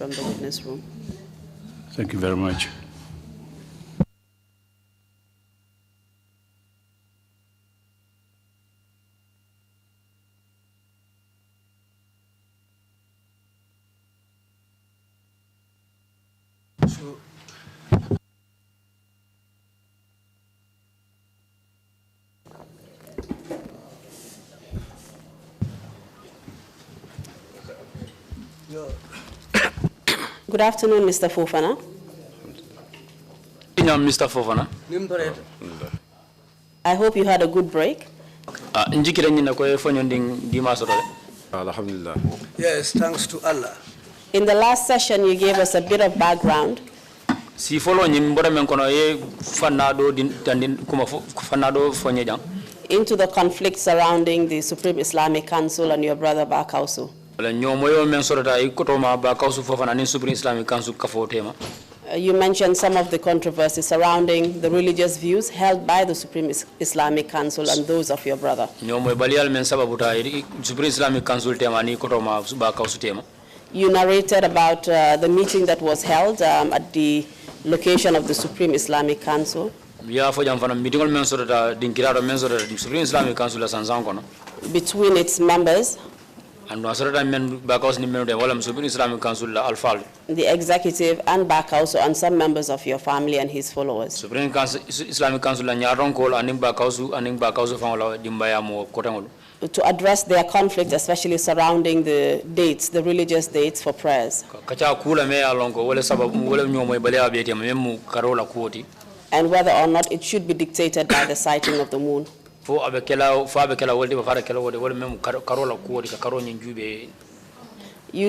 from the witness room. Thank you very much. Good afternoon, Mr. Fofana. Mr. Fofana. I hope you had a good break. Alhamdulillah. Yes, thanks to Allah. In the last session, you gave us a bit of background Si follow nyimboda men kono ye fanado din kuma fanado fonyejang. into the conflict surrounding the Supreme Islamic Council and your brother Bakausu. You mentioned some of the controversies surrounding the religious views held by the Supreme Islamic Council and those of your brother. You narrated about the meeting that was held at the location of the Supreme Islamic Council. Between its members, the executive and Bakausu and some members of your family and his followers. To address their conflict, especially surrounding the dates, the religious dates for prayers. And whether or not it should be dictated by the sighting of the moon. You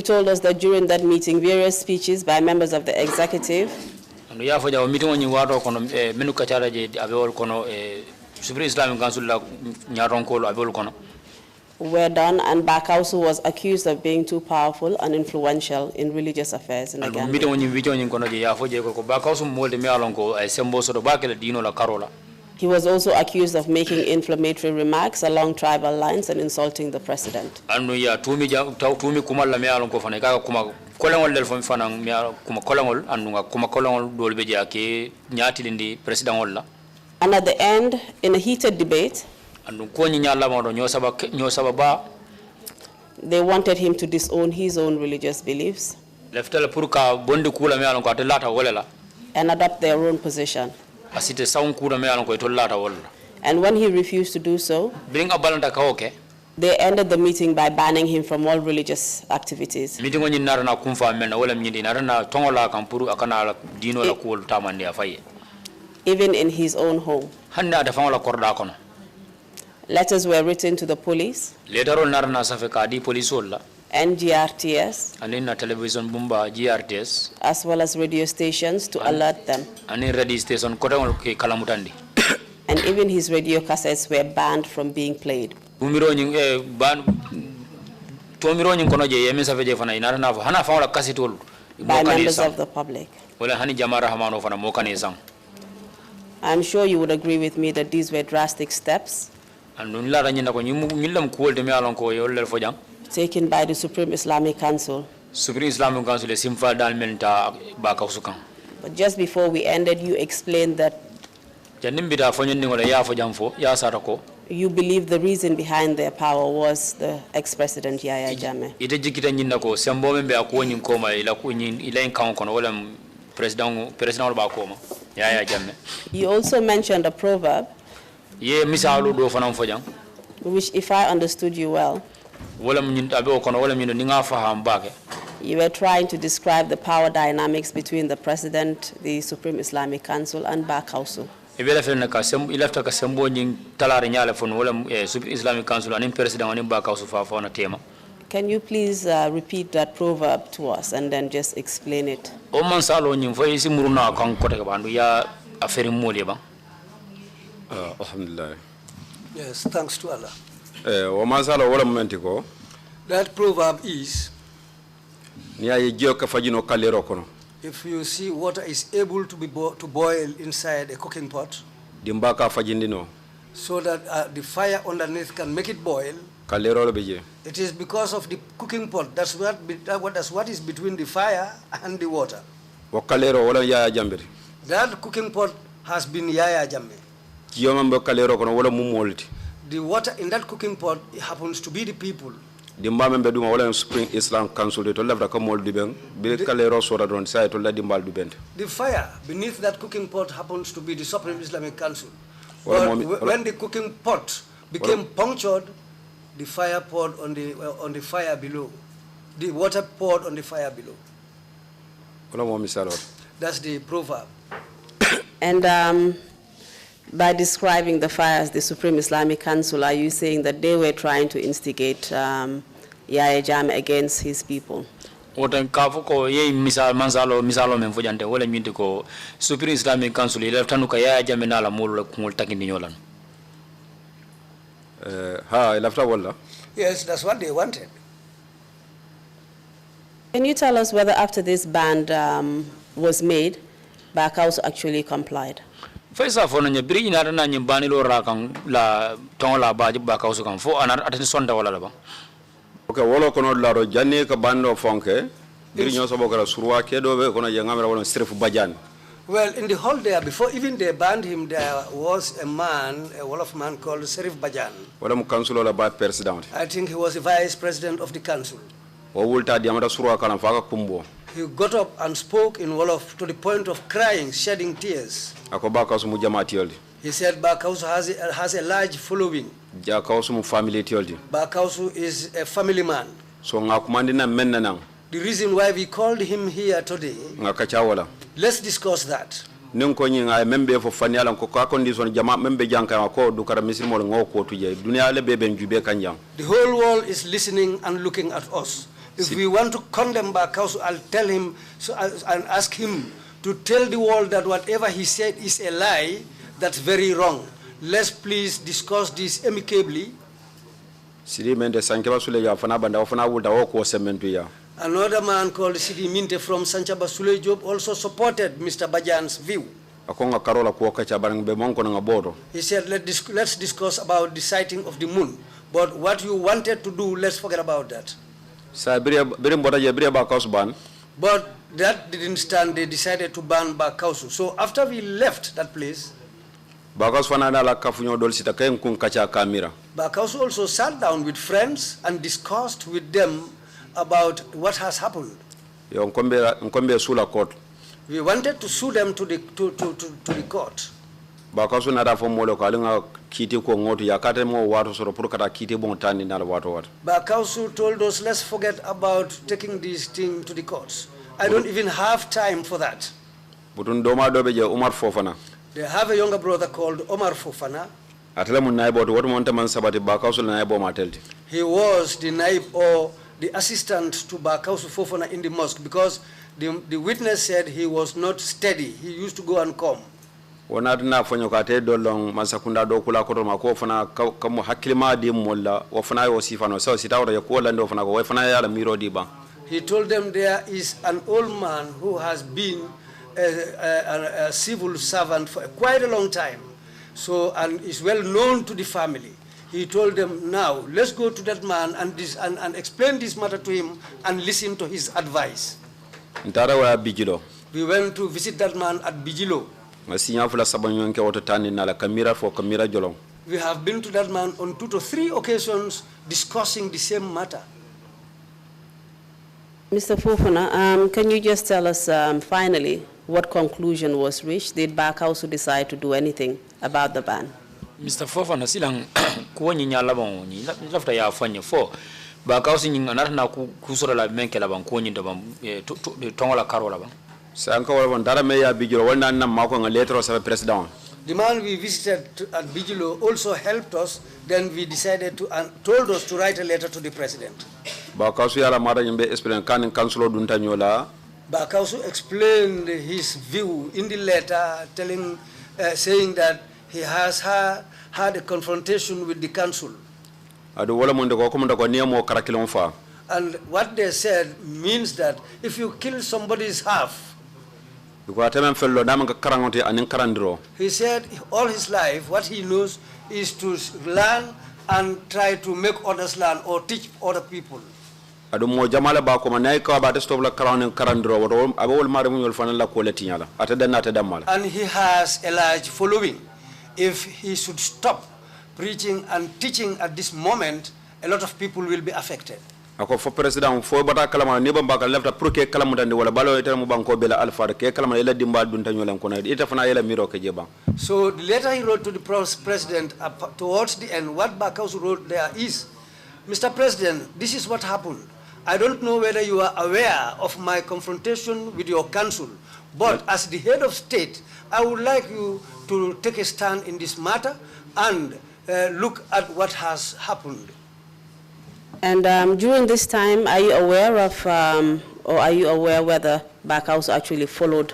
told us that during that meeting, various speeches by members of the executive were done, and Bakausu was accused of being too powerful and influential in religious affairs in the Gambia. He was also accused of making inflammatory remarks along tribal lines and insulting the president. And at the end, in a heated debate, they wanted him to disown his own religious beliefs and adopt their own position. And when he refused to do so, they ended the meeting by banning him from all religious activities. Even in his own home. Letters were written to the police and GRTS, as well as radio stations to alert them. And even his radio cassettes were banned from being played. By members of the public. I'm sure you would agree with me that these were drastic steps taken by the Supreme Islamic Council. But just before we ended, you explained that you believe the reason behind their power was the ex-president Yahya Jammeh. You also mentioned a proverb, which, if I understood you well, you were trying to describe the power dynamics between the president, the Supreme Islamic Council, and Bakausu. Can you please repeat that proverb to us and then just explain it? Alhamdulillah. Yes, thanks to Allah. That proverb is, if you see water is able to boil inside a cooking pot, so that the fire underneath can make it boil, Kalero beje. It is because of the cooking pot. That's what is between the fire and the water. Wakalero wala Yaya Jammeh. That cooking pot has been Yaya Jammeh. Kiyoma kalero kono wala mumolti. The water in that cooking pot happens to be the people. Dimba membe duma wala Supreme Islam Council to left ka moldi ben be kalero sora don say to la dimbal du bent. The fire beneath that cooking pot happens to be the Supreme Islamic Council. But when the cooking pot became punctured, the fire poured on the fire below. The water poured on the fire below. That's the proverb. And by describing the fire as the Supreme Islamic Council, are you saying that they were trying to instigate Yaya Jammeh against his people? Wotan kafu ko ye misalo men fujante wala nyinti ko Supreme Islamic Council ile tanuka Yaya Jammeh na la mulu kungol takindi nyolan. Lafta wala. Yes, that's what they wanted. Can you tell us whether after this ban was made, Barkhouse actually complied? Faisa fo nanya biri ina na nyambani lo rakang la tongola ba Barkhouse kan fo ana atani sonda wala ba. Okay, wolo kono laro janne ka bando fonke biri nyoso bokara surwa kedo be kono je ngamera wala sirfu bajan. Well, in the hall there, before even they banned him, there was a Wolof man called Serif Bajan. Wala mu council la ba president. I think he was the vice president of the council. O wulta diamata surwa kana faka kumbo. He got up and spoke in Wolof to the point of crying, shedding tears. Ako Barkhouse mu jamaati yoldi. He said Barkhouse has a large following. Barkhouse mu family yoldi. Barkhouse is a family man. So ngakumandi na menna nang. The reason why we called him here today, ngakachawala. Let's discuss that. Ninko nyinga membe fo fanyala ko ka condition jama membe janka ko du kara misir mo ngo ko tuje dunia le bebe njube kanjam. The whole world is listening and looking at us. If we want to condemn Barkhouse, I'll tell him and ask him to tell the world that whatever he said is a lie. That's very wrong. Let's please discuss this amicably. Sidi mende sankeba sule ya fana banda fana wulda wo ko sementu ya. Another man called Sidi Minte from Sanchaba Sule Job also supported Mr. Bajan's view. He said, let's discuss about the sighting of the moon. But what you wanted to do, let's forget about that. But that didn't stand. They decided to ban Barkhouse. So after we left that place, Barkhouse also sat down with friends and discussed with them about what has happened. We wanted to sue them to the court. Barkhouse told us, let's forget about taking this thing to the courts. I don't even have time for that. They have a younger brother called Omar Fofana. He was the naib or the assistant to Barkhouse Fofana in the mosque because the witness said he was not steady. He used to go and come. He told them there is an old man who has been a civil servant for quite a long time, so and is well known to the family. He told them, now let's go to that man and explain this matter to him and listen to his advice. We went to visit that man at Bijilo. We have been to that man on 2 to 3 occasions discussing the same matter. Mr. Fofana, can you just tell us finally what conclusion was reached? Did Barkhouse decide to do anything about the ban? Mr. Fofana silang kuonyi nyala bon ni lafta ya fanya fo Barkhouse nyinga na kusora la menke la ban kuonyi ndo ban tongola karola ban. Sanka wala bon dara me ya bijiro wala na mako nga letter sa president. The man we visited at Bijilo also helped us. Then we decided to told us to write a letter to the president. Barkhouse yala mara nyimbe explain kan councilor dunta nyola. Barkhouse explained his view in the letter, saying that he has had a confrontation with the council. And what they said means that if you kill somebody's half, he said all his life what he knows is to learn and try to make others learn or teach other people. adu mo jamala ba ko manay ko ba stop la karandro woto abol mare munyol fanan la ko letinyala ata damala. And he has a large following. If he should stop preaching and teaching at this moment, a lot of people will be affected. Ako fo president fo bata kalama ne bamba ka lefta pour que kalamu tande wala balo ete mo banko bela alfa ke kalama ela dimba dun tanyolam kono ita fana ela miro ke jeba. So the letter he wrote to the president towards the end, what Bakausu wrote there is, Mr. President, this is what happened. I don't know whether you are aware of my confrontation with your council, but as the head of state, I would like you to take a stand in this matter and look at what has happened. And during this time, are you aware of, or are you aware whether Bakausu actually followed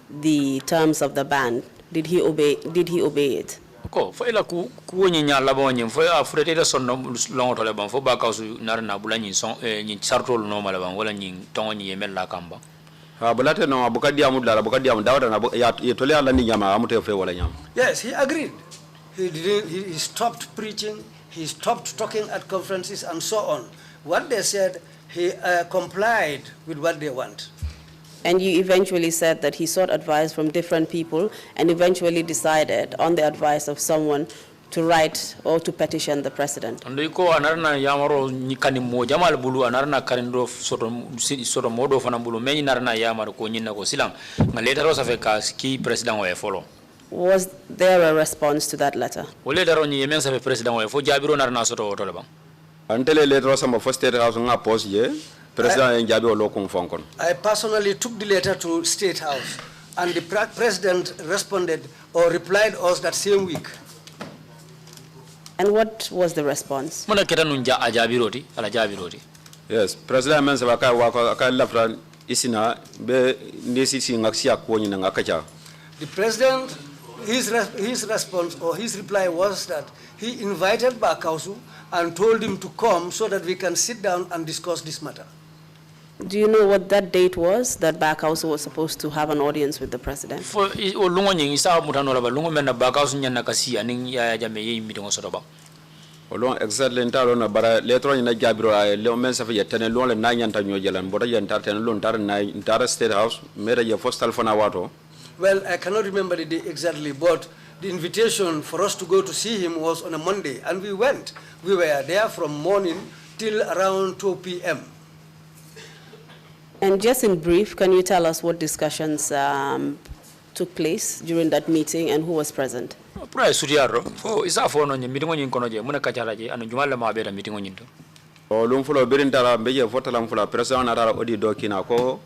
the terms of the ban? Did he obey it? Ko fo ila ku woni nyalla bo nyim fo afrete da sonno longo tole ban fo Bakausu narna bula nyin son nyin chartol no mala ban wala nyin tongo nyi yemel la kamba. Ha bulate no abuka diamu dala abuka diamu dawda na ya tole ala ni nyama amute fe wala nyama. Yes, he agreed. He stopped preaching. He stopped talking at conferences and so on. What they said, he complied with what they want. And you eventually said that he sought advice from different people and eventually decided on the advice of someone to write or to petition the president. Ando ko anarna yamaro nyikani mo jamal bulu anarna karindo soto modo fana bulu men narna yamaro ko nyina ko silang ngaleta ro safe ka ki president wa follow. Was there a response to that letter? Wole daro nyi yemen safe president wa fo jabiro narna soto woto lebang. Antele letter sama first state house nga post je president en jabi o lokum fonkon. I personally took the letter to State House and the president responded or replied us that same week. And what was the response? Mona keta nunja ajabiroti ala jabiroti. Yes, president men sa ka lafra isina be nesi si ngaksia ko nyina ngakacha. The president, his response or his reply was that he invited Bakausu and told him to come so that we can sit down and discuss this matter. Do you know what that date was that Bakausu was supposed to have an audience with the president? For lungo nyi isa mutano la lungo men na Bakausu nyana kasi aning ya jame yi mitongo soto ba. Olon exactly ntalo na bara letro nyina jabiro ay le men sa fe yetene lon le na nyanta nyojelan boda yentar ten lon tar na tar state house mere je postal fana wato. Well, I cannot remember the day exactly, but the invitation for us to go to see him was on a Monday, and we went. We were there from morning till around 2 p.m. And just in brief, can you tell us what discussions took place during that meeting and who was present? Pura studiaro fo isa fo no nyi mitongo nyi kono je muna kachala je anu jumala ma be da mitongo nyi to. O lum fulo birintara mbeje fotalam fula president na dara odi dokina ko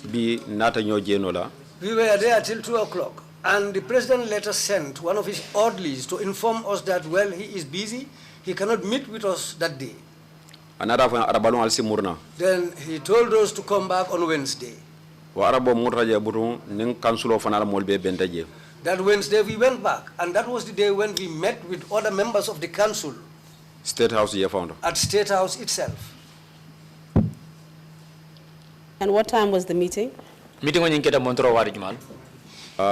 bi nata nyojeno la. We were there till 2 o'clock, and the president later sent one of his orderlies to inform us that, well, he is busy, he cannot meet with us that day. Then he told us to come back on Wednesday. That Wednesday we went back, and that was the day when we met with other members of the council. State House at State House itself. And what time was the meeting? Meeting on Yinketa Montro Wadi Jumal.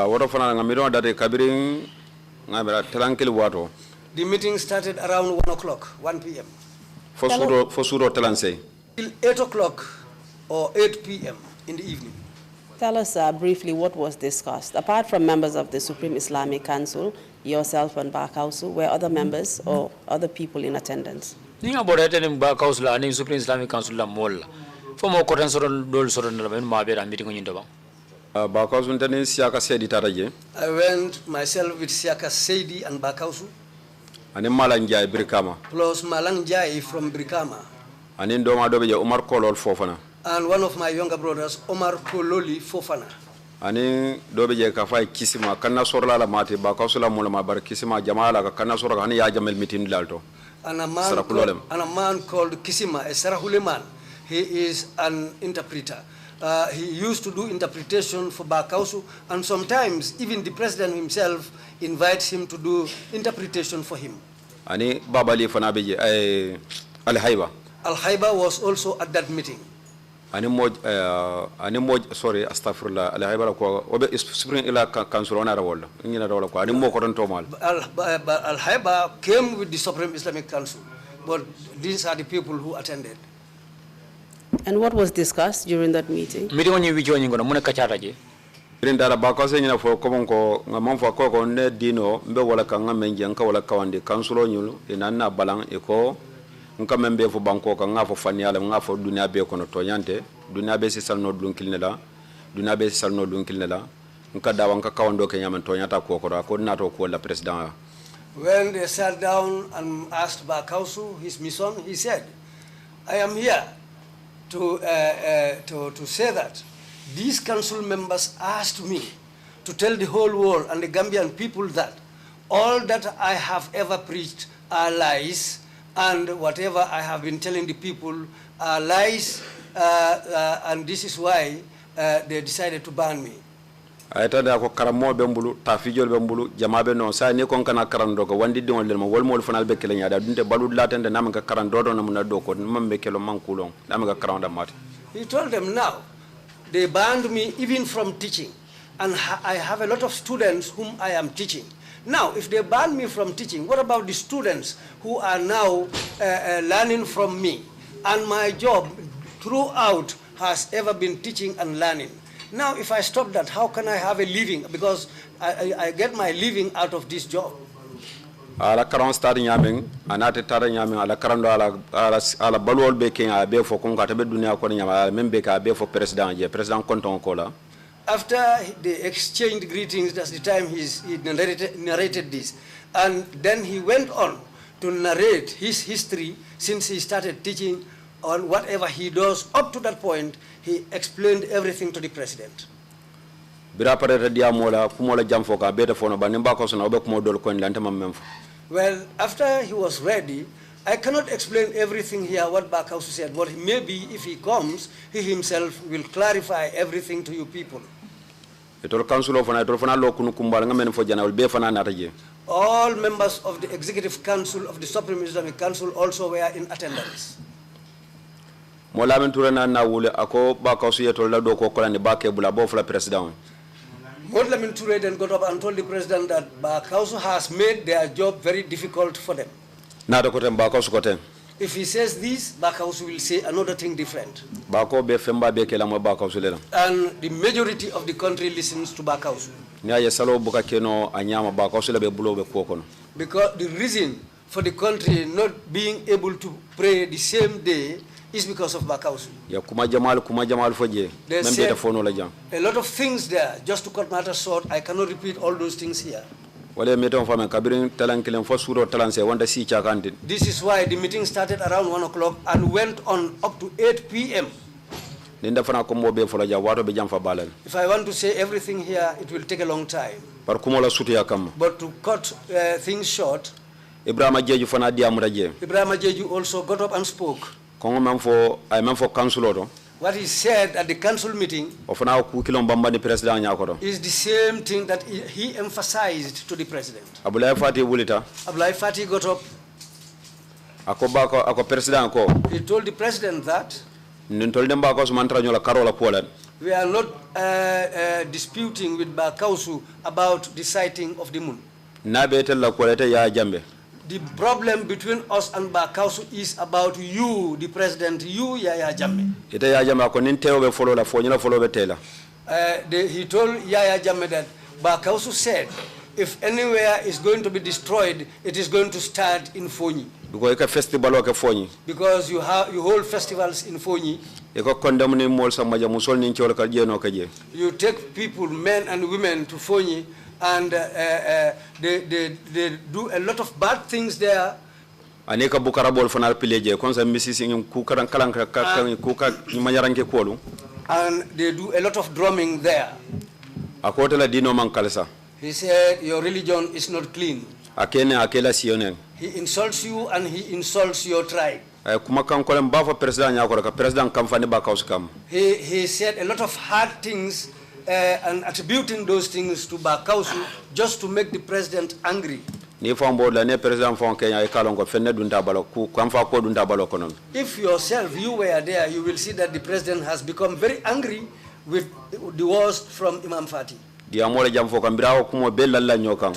What of Namiro that Kabiring Telankil Wato? The meeting started around 1 o'clock, 1 p.m. For Suro Telanse. Till 8 o'clock or 8 p.m. in the evening. Tell us briefly what was discussed. Apart from members of the Supreme Islamic Council, yourself and Bakausu, were other members or other people in attendance? Ninga borete ni Bakausu la ni Supreme Islamic Council la molla. For more cotton soron dol soron la ben mabera meeting on Yindoba. Bakausu ntani Siaka Sedi taraje. I went myself with Siaka Sedi and Bakausu. Ani Malanjai Brikama. Plus Malanjai from Brikama. Ani Ndoma Dobe Omar Kolol Fofana. And one of my younger brothers, Omar Kololi Fofana. Ani Dobe Kafai Kisima, Kana Sorla la Mati, Bakosula Mulama Bar Kisima Jamala, Kana Sora, Hani Yajamel Mitin Lalto. And a man called Kisima, a Sarahuleman. He is an interpreter. He used to do interpretation for Bakausu, and sometimes even the president himself invites him to do interpretation for him. Ani Babali Fanabi Al Haiba. Al Haiba was also at that meeting. sorry astaghfirullah ala haybara ko obe spring ila council ona rawol ngina rawol ko ani mo ko don tomal Al Haiba came with the Supreme Islamic Council, but these are the people who attended. And what was discussed during that meeting? Meeting on you with you ngono muna kachara je. Rindara ba ko se nyina fo ko ko ngamon fo ko ne dino mbe wala ka ngamenje nka wala kawande council nyulu inanna balang e ko nka membe fo banko ka ngafo faniala ngafo dunia be ko no toñante dunia be sisal no dun kilnela dunia be sisal no dun kilnela nka dawa nka kawando ke nyaman toñata ko ko nato ko la president. When they sat down and asked Bakausu his mission, he said, I am here to say that these council members asked me to tell the whole world and the Gambian people that all that I have ever preached are lies, and whatever I have been telling the people are lies, and this is why they decided to ban me. Ayata da ko karamo be mbulu tafijol be mbulu jamabe no sa ni kon kana karando ko wandi dingol le mo wol mo fanal be kele nyaada dunte balu latende nam ka karando do na do ko mambe kelo mankulon nam ka karanda mat. He told them now they banned me even from teaching, and I have a lot of students whom I am teaching. Now, if they ban me from teaching, what about the students who are now learning from me? And my job throughout has ever been teaching and learning. Now, if I stop that, how can I have a living? Because I get my living out of this job. Ala karon start nyaming anate tara nyaming ala karando ala balwol be ken be fo kon ka tabe dunia ko nyama membe ka be fo president je president konton ko la. After they exchanged greetings, that's the time he narrated this. And then he went on to narrate his history since he started teaching on whatever he does. Up to that point, he explained everything to the president. Well, after he was ready, I cannot explain everything here what Bakausu said, but maybe if he comes, he himself will clarify everything to you people. All members of the Executive Council of the Supreme Islamic Council also were in attendance. Modlamin Toure then got up and told the president that Bakausu has made their job very difficult for them. If he says this, Bakausu will say another thing different. And the majority of the country listens to Bakausu. Because the reason for the country not being able to pray the same day is because of Bakausu. They said a lot of things there. Just to cut matters short, I cannot repeat all those things here. This is why the meeting started around 1 o'clock and went on up to 8 p.m. If I want to say everything here, it will take a long time. But to cut things short, Ibrahim Ajeju also got up and spoke. What he said at the council meeting is the same thing that he emphasized to the president. Abulai Fati got up. He told the president that we are not disputing with Bakausu about the sighting of the moon. The problem between us and Bakausu is about you, the president, you, Yaya Jammeh. He told Yaya Jammeh that Bakausu said, if anywhere is going to be destroyed, it is going to start in Fonyi. Because you hold festivals in Fonyi. You take people, men and women, to Fonyi, and they do a lot of bad things there. And they do a lot of drumming there. He said, your religion is not clean. He insults you and he insults your tribe. He said a lot of hard things and attributing those things to Bakausu just to make the president angry. Ni fambo la ne president fon Kenya e kalon ko fenne dunta balo ku kam fa ko dunta balo kono. If yourself, you were there, you will see that the president has become very angry with the words from Imam Fati. Diamole jam fo kambira ko mo bellalla nyokam.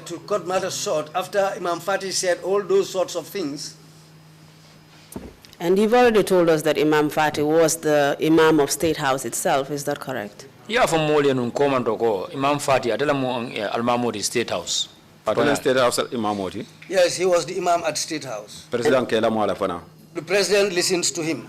To cut matters short, after Imam Fati said all those sorts of things. And you've already told us that Imam Fati was the Imam of State House itself, is that correct? Yeah, from Molian and Commando go, Imam Fati, Adelamu Al-Mamudi State House. Atala State House Imamoti? Yes, he was the Imam at State House. President Kela Mwala Fana. The president listens to him.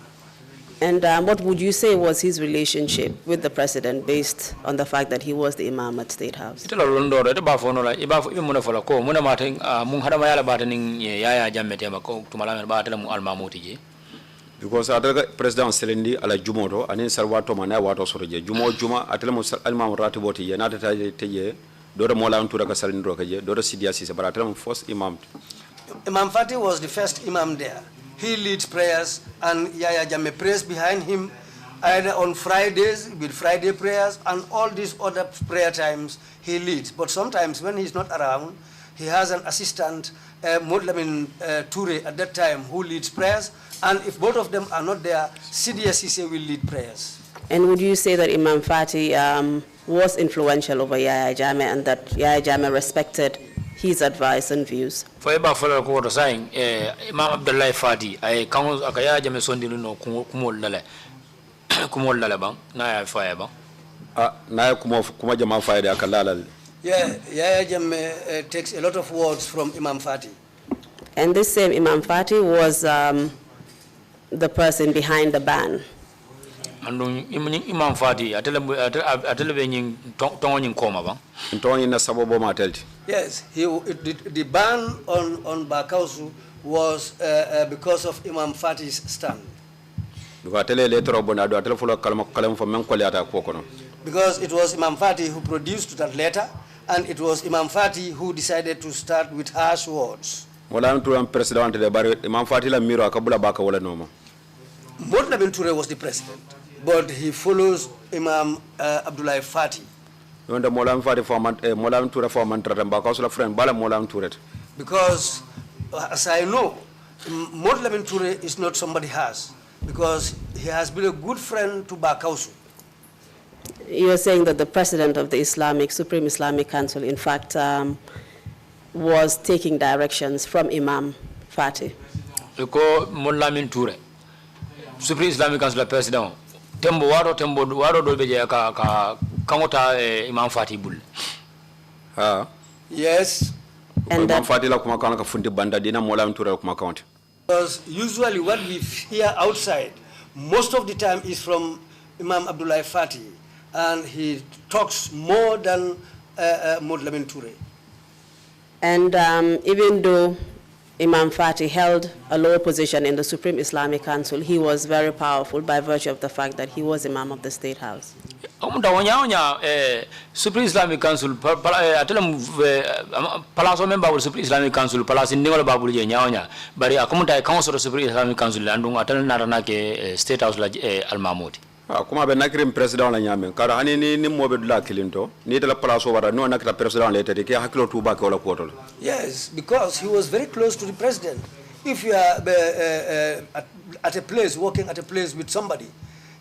And what would you say was his relationship with the president based on the fact that he was the Imam at State House? Itala Londo, the Bafono, even Munafolako, Munamating, Munhadamayala Bataning, Yaya Jametema, Tumalam Batalam Al-Mamoti. Because other President Selendi ala Jumoto, and in Salvato Mana Wato Soje, Jumo Juma, Atelmus Almam Ratiboti, Yanata Teye, Dora Molan Turaka Salindrokaje, Dora Sidiasis, Baratelam first Imam. Imam Fati was the first Imam there. He leads prayers, and Yaya Jammeh prays behind him, either on Fridays with Friday prayers, and all these other prayer times he leads. But sometimes when he's not around, he has an assistant, Modlamin Toure at that time, who leads prayers. And if both of them are not there, CDSCC will lead prayers. And would you say that Imam Fati was influential over Yaya Jammeh and that Yaya Jammeh respected his advice and views? For about follow quarter saying, Imam Abdullah Fati, I count Akaya Jammeh Sondino Kumol Lalabang, Naya Firebang. Naya Kumajama Fire Akalala. Yeah, Yaya Jammeh takes a lot of words from Imam Fati. And this same Imam Fati was the person behind the ban. And Imam Fati, I tell you, Tony Koma. Tony Nasabo Matelti. Yes, the ban on Bakausu was because of Imam Fati's stand. Because it was Imam Fati who produced that letter, and it was Imam Fati who decided to start with harsh words. Imam Fati la miro akabula baka wala noma. Modlamin Toure was the president, but he follows Imam Abdullah Fati. Because, as I know, Modlamin Toure is not somebody has, because he has been a good friend to Bakausu. You are saying that the president of the Supreme Islamic Council, in fact, was taking directions from Imam Fati. Modlamin Toure, Supreme Islamic Council president, tembo do beje ka kamota Imam Fati bul. Yes. And Imam Fati la kuma kana ka fundi banda dina Modlamin Toure kuma kaunti. Because usually what we hear outside, most of the time is from Imam Abdullah Fati, and he talks more than Modlamin Toure. And even though Imam Fati held a lower position in the Supreme Islamic Council, he was very powerful by virtue of the fact that he was Imam of the State House. Supreme Islamic Council, Palaso member of Supreme Islamic Council, Palace in Nicola Babu Nyaonya, but a community council of Supreme Islamic Council, and Atel State House like Al Mahmoud. Kuma be nakrim president la nyame kara hani ni mobe dula kilinto ni de la place wara no nakra president la tete ke hakilo tu ba ko la kotol. Yes, because he was very close to the president. If you are at a place, working at a place with somebody,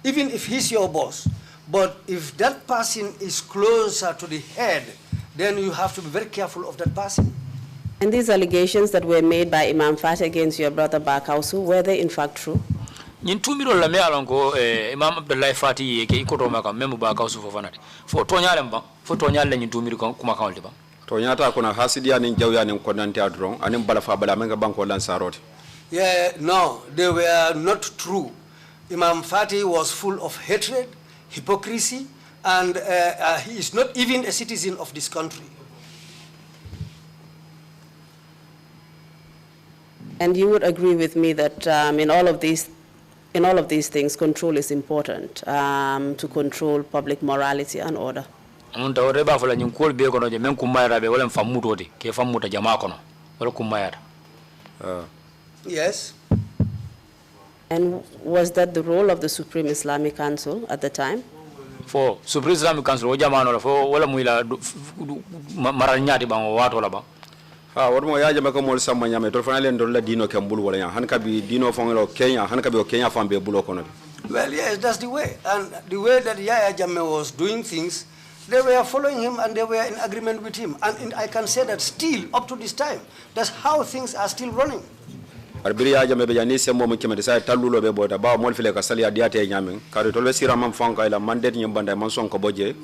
even if he's your boss, but if that person is closer to the head, then you have to be very careful of that person. And these allegations that were made by Imam Fati against your brother Bakausu, were they in fact true? Nyintumiro la me alongo Imam Abdullah Fati ke ikotoma ka memu Bakausu Fofana fo tonyale mba fo tonyale nyintumiro kuma kawle ba tonyata kuna hasidia ni jawya ni konante adron anim bala fa bala menga banko lansaroti. Yeah, no, they were not true. Imam Fati was full of hatred, hypocrisy, and he is not even a citizen of this country. And you would agree with me that in all of these things, control is important to control public morality and order. Yes. And was that the role of the Supreme Islamic Council at the time? for Supreme Islamic Council o jamano la fo wala muila maral nyati ba o wato la ba what mo ya jama ko mol samma nyame to fana len do la dino kembul wala nya han kabi dino fongelo Kenya han kabi o Kenya fambe bulo kono. Well, yes, that's the way. And the way that Yaya Jammeh was doing things, they were following him and they were in agreement with him. And I can say that still, up to this time, that's how things are still running. Arbiri Yaya Jammeh be jani semmo mo kemede sa tallulo be boda ba mol fele ka sali adiate nyamen kare to le sira mam fanka ila mandate nyambanda man son ko boje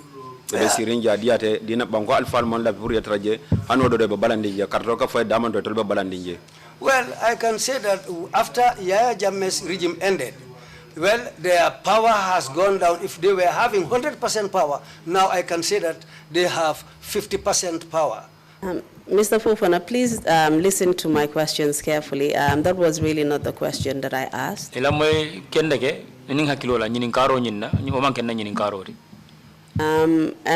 be sirinja adiate dina banko alfal mon la pour yetraje hanodo de be balandi je karto ka fay damando to be balandi je. Well, I can say that after Yaya Jammeh's regime ended, well, their power has gone down. If they were having 100% power, now I can say that they have 50% power. Mr. Fofana, please listen to my questions carefully. That was really not the question that I asked. And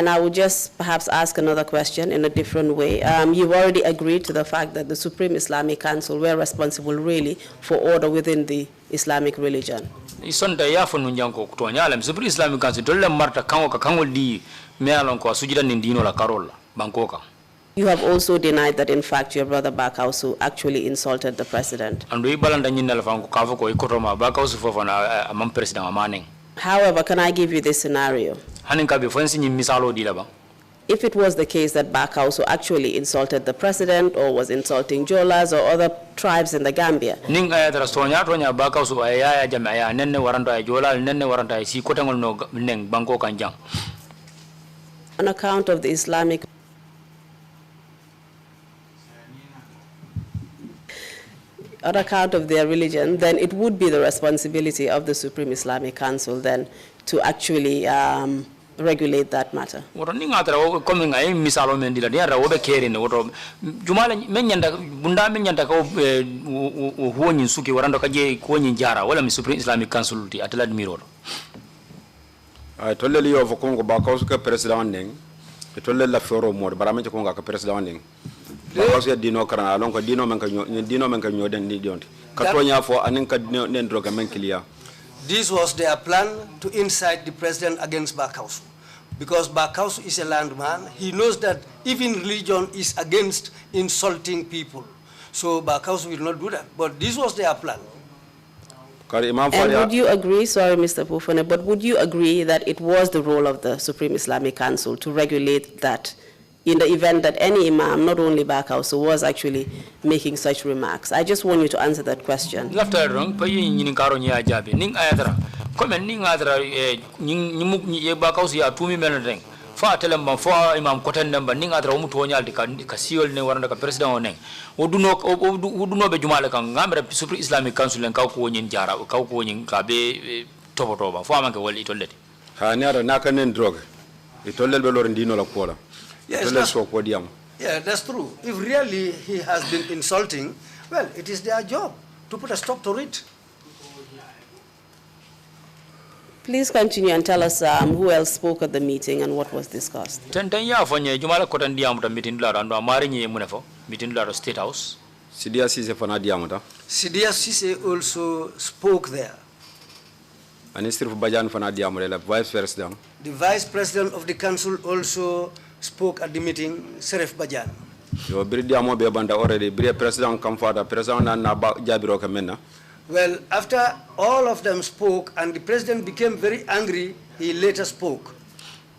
I would just perhaps ask another question in a different way. You've already agreed to the fact that the Supreme Islamic Council were responsible really for order within the Islamic religion. Isonda ya fonu njango kutonya alam Supreme Islamic Council dolle marta kango ka kango di me alon ko sujida ndino la karola bankoka. You have also denied that in fact your brother Bakausu actually insulted the president. Andu ibalanda nyinna la fango kafo ko ikotoma Bakausu Fofana amam president amaneng. However, can I give you this scenario? Hanin ka be fonsi nyi misalo di la ba. If it was the case that Bakausu actually insulted the president or was insulting Jolas or other tribes in the Gambia. Ning aya tara sonya tonya Bakausu aya jama aya nenne warando ay Jola nenne warando ay si kotangol no neng banko kanjang. On account of the Islamic on account of their religion, then it would be the responsibility of the Supreme Islamic Council then to actually regulate that matter. Woto ninga tara coming ay misalo men dila dia rawo be kerine woto jumala menyanda bunda menyanda ko huwoni suki warando kaje ko nyi jara wala mi Supreme Islamic Council ti atala admiro ay tolle li yo fo kongo ba ko ka president ning e tolle la foro mod barame ko nga ka president ning ba ko se dino karana lon ko dino men ka nyoden ni donti ka tonya fo anin ka nen droga men kliya. This was their plan to incite the president against Bakausu. Because Bakausu is a landman, he knows that even religion is against insulting people. So Bakausu will not do that. But this was their plan. And would you agree, sorry Mr. Fofana, but would you agree that it was the role of the Supreme Islamic Council to regulate that in the event that any imam, not only Bakausu, was actually making such remarks? I just want you to answer that question. Fa telem fa imam koten namba ninga dra umuto nyal di ka siol ne waranda ka president onen oduno be jumale kan ngamre Supreme Islamic Council en ka ko nyin jara ka ko nyin ka be toboto ba fa manke wal itolleti ha nyara naka nen drogue itollel be lor ndino la kola. Yes, that's true. If really he has been insulting, well, it is their job to put a stop to it. Please continue and tell us who else spoke at the meeting and what was discussed. Tentanya fanye jumala kotan diamuta meeting la ando amari nyi munefo meeting la State House. Sidia Sise fana diamuta. Sidia Sise also spoke there. Minister Bajan fana diamule la vice president. The vice president of the council also spoke at the meeting, Serif Bajan. Yo biri diamo be banda already biri president kam fada president na ba jabiro kamena. Well, after all of them spoke and the president became very angry, he later spoke.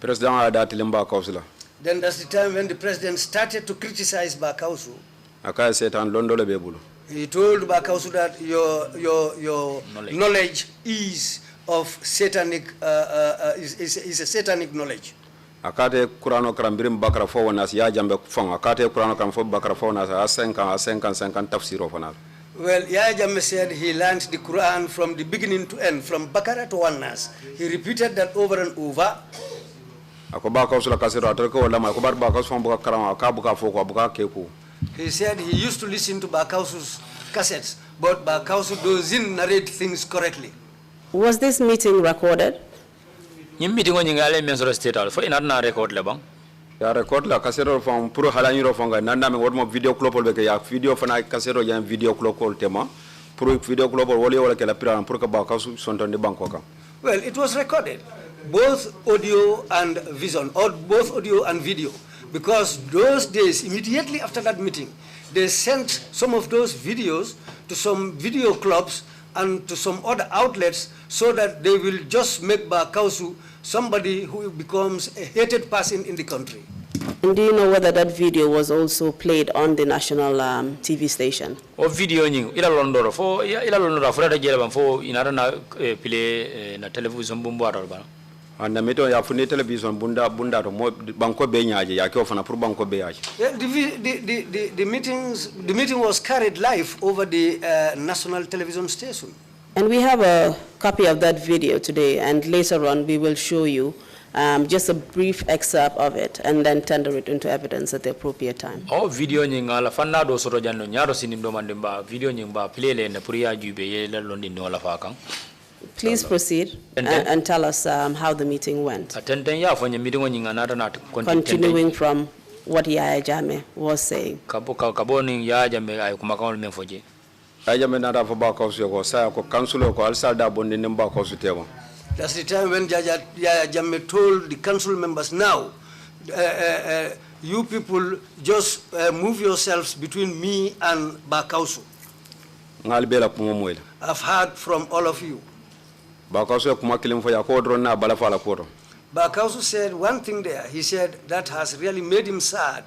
President adati limba kausula. Then that's the time when the president started to criticize Bakausu. Akaya setan londole bebulu. He told Bakausu that your knowledge is of satanic is a satanic knowledge. Akate Kurano Krambirim Bakra Fonas ya jambe kufang akate Kurano Kram fo Bakra Fonas asenkan tafsiro fanal. Well, Yaya Jammeh said he learned the Quran from the beginning to end, from Bakara to Wan-Nas. He repeated that over and over. He said he used to listen to Bakausu's cassettes, but Bakausu doesn't narrate things correctly. Was this meeting recorded? Meeting on the State House for another record lebang. Ya record la kasero from puro halanyiro fonga nanda me wodmo video club be ya video fana kasero ya video club tema puro video club wole wala kala pira puro ka ba kasu sonto ni banko ka. Well, it was recorded. both audio and vision, or both audio and video, because those days, immediately after that meeting, they sent some of those videos to some video clubs and to some other outlets so that they will just make Bakausu somebody who becomes a hated person in the country. And do you know whether that video was also played on the national TV station? O video nying ila londoro fo da jela fo inara na play na television bumbu arba. And the meeting ya funi television bunda to mo banko be nyaaje ya ke ofana pour banko be yaaje. The meeting was carried live over the national television station. And we have a copy of that video today, and later on we will show you just a brief excerpt of it and then tender it into evidence at the appropriate time. Oh, video nying ala fanna do soto janno nyaro sinim do mandemba video nying ba play le na puriya jube ye la londi no la fakang. Please proceed and tell us how the meeting went. Continuing from what Yaya Jammeh was saying. Yaya Jammeh nada fo ba kausu ko sa ko council ko alsa da bondi nimba kausu tema. That's the time when Yaya Jammeh told the council members, now you people just move yourselves between me and Bakausu. I've heard from all of you. Bakausu said one thing there. He said that has really made him sad.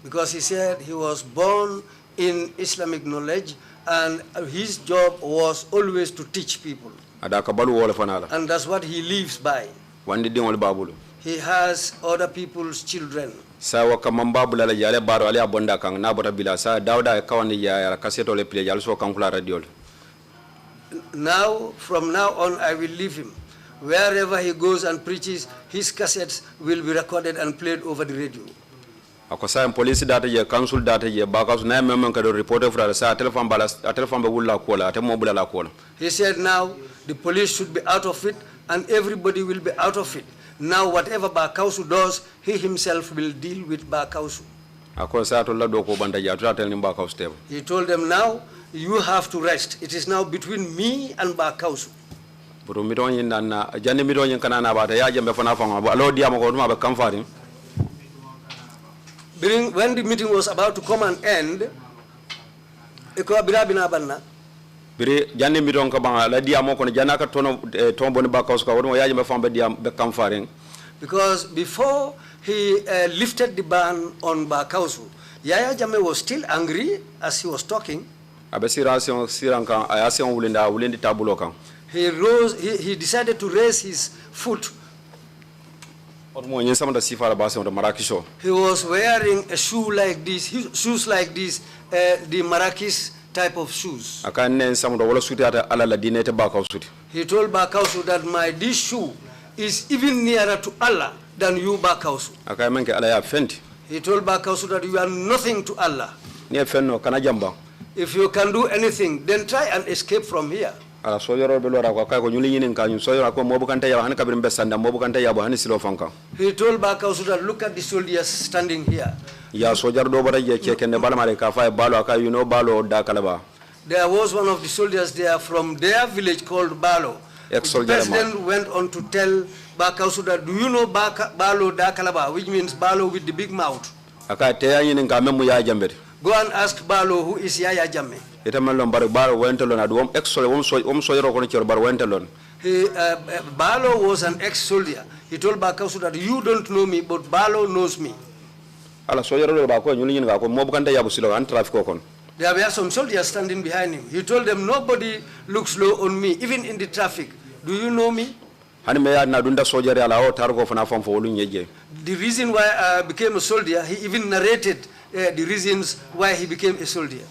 Because he said he was born in Islamic knowledge and his job was always to teach people. And that's what he lives by. He has other people's children. Now, from now on, I will leave him. Wherever he goes and preaches, his cassettes will be recorded and played over the radio. Police data je council data je Bakausu na memang kado reporter fra sa telephone be wulla kola ate mo bula la kola. He said now the police should be out of it and everybody will be out of it. Now whatever Bakausu does, he himself will deal with Bakausu. He told them now, you have to rest. It is now between me and Bakausu. When the meeting was about to come and end, because before he lifted the ban on Bakausu, Yaya Jammeh was still angry as he was talking. He decided to raise his foot. He was wearing a shoe like this, shoes like this, the Marrakech type of shoes. He told Bakausu that this shoe is even nearer to Allah than you, Bakausu. He told Bakausu that you are nothing to Allah. If you can do anything, then try and escape from here. He told Bakausu that look at the soldiers standing here. There was one of the soldiers there from their village called Balo. The president went on to tell Bakausu that, do you know Balo da Kalaba, which means Balo with the big mouth? Go and ask Balo who is Yaya Jammeh. Balo was an ex-soldier. He told Bakausu that you don't know me, but Balo knows me. There were some soldiers standing behind him. He told them, nobody looks low on me, even in the traffic. Do you know me? The reason why I became a soldier, he even narrated the reasons why he became a soldier.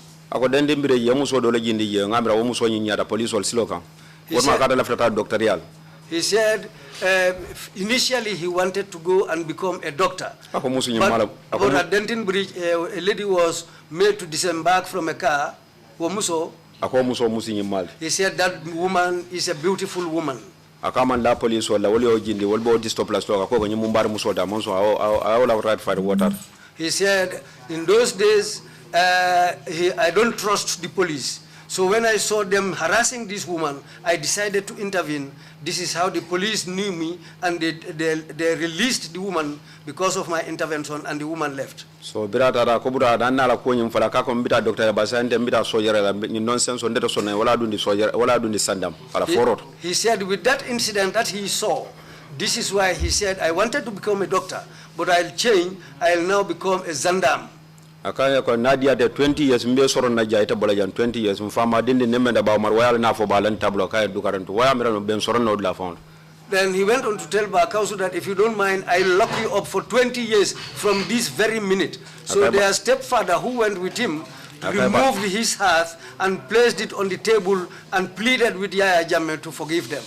He said initially he wanted to go and become a doctor. But at Denton Bridge, a lady was made to disembark from a car. He said that woman is a beautiful woman. He said in those days, I don't trust the police. So when I saw them harassing this woman, I decided to intervene. This is how the police knew me, and they released the woman because of my intervention, and the woman left. So birata da ko bura dan nala ko nyum fala ka ko mbita docteur basante mbita sojere la ni nonsense on ndeto sonna wala dundi sojere wala dundi sandam ala forot. He said with that incident that he saw, this is why he said, I wanted to become a doctor, but I'll change, I'll now become a gendarme. Akaya ko nadia de 20 years mbe soro na jaita bola jan 20 years mfama dindi nemenda ba mar wayal na fo balan tablo kay du karantu waya mi no ben soro no la fon. Then he went on to tell Bakausu that if you don't mind, I'll lock you up for 20 years from this very minute. So their stepfather who went with him removed his hearth and placed it on the table and pleaded with Yaya Jammeh to forgive them.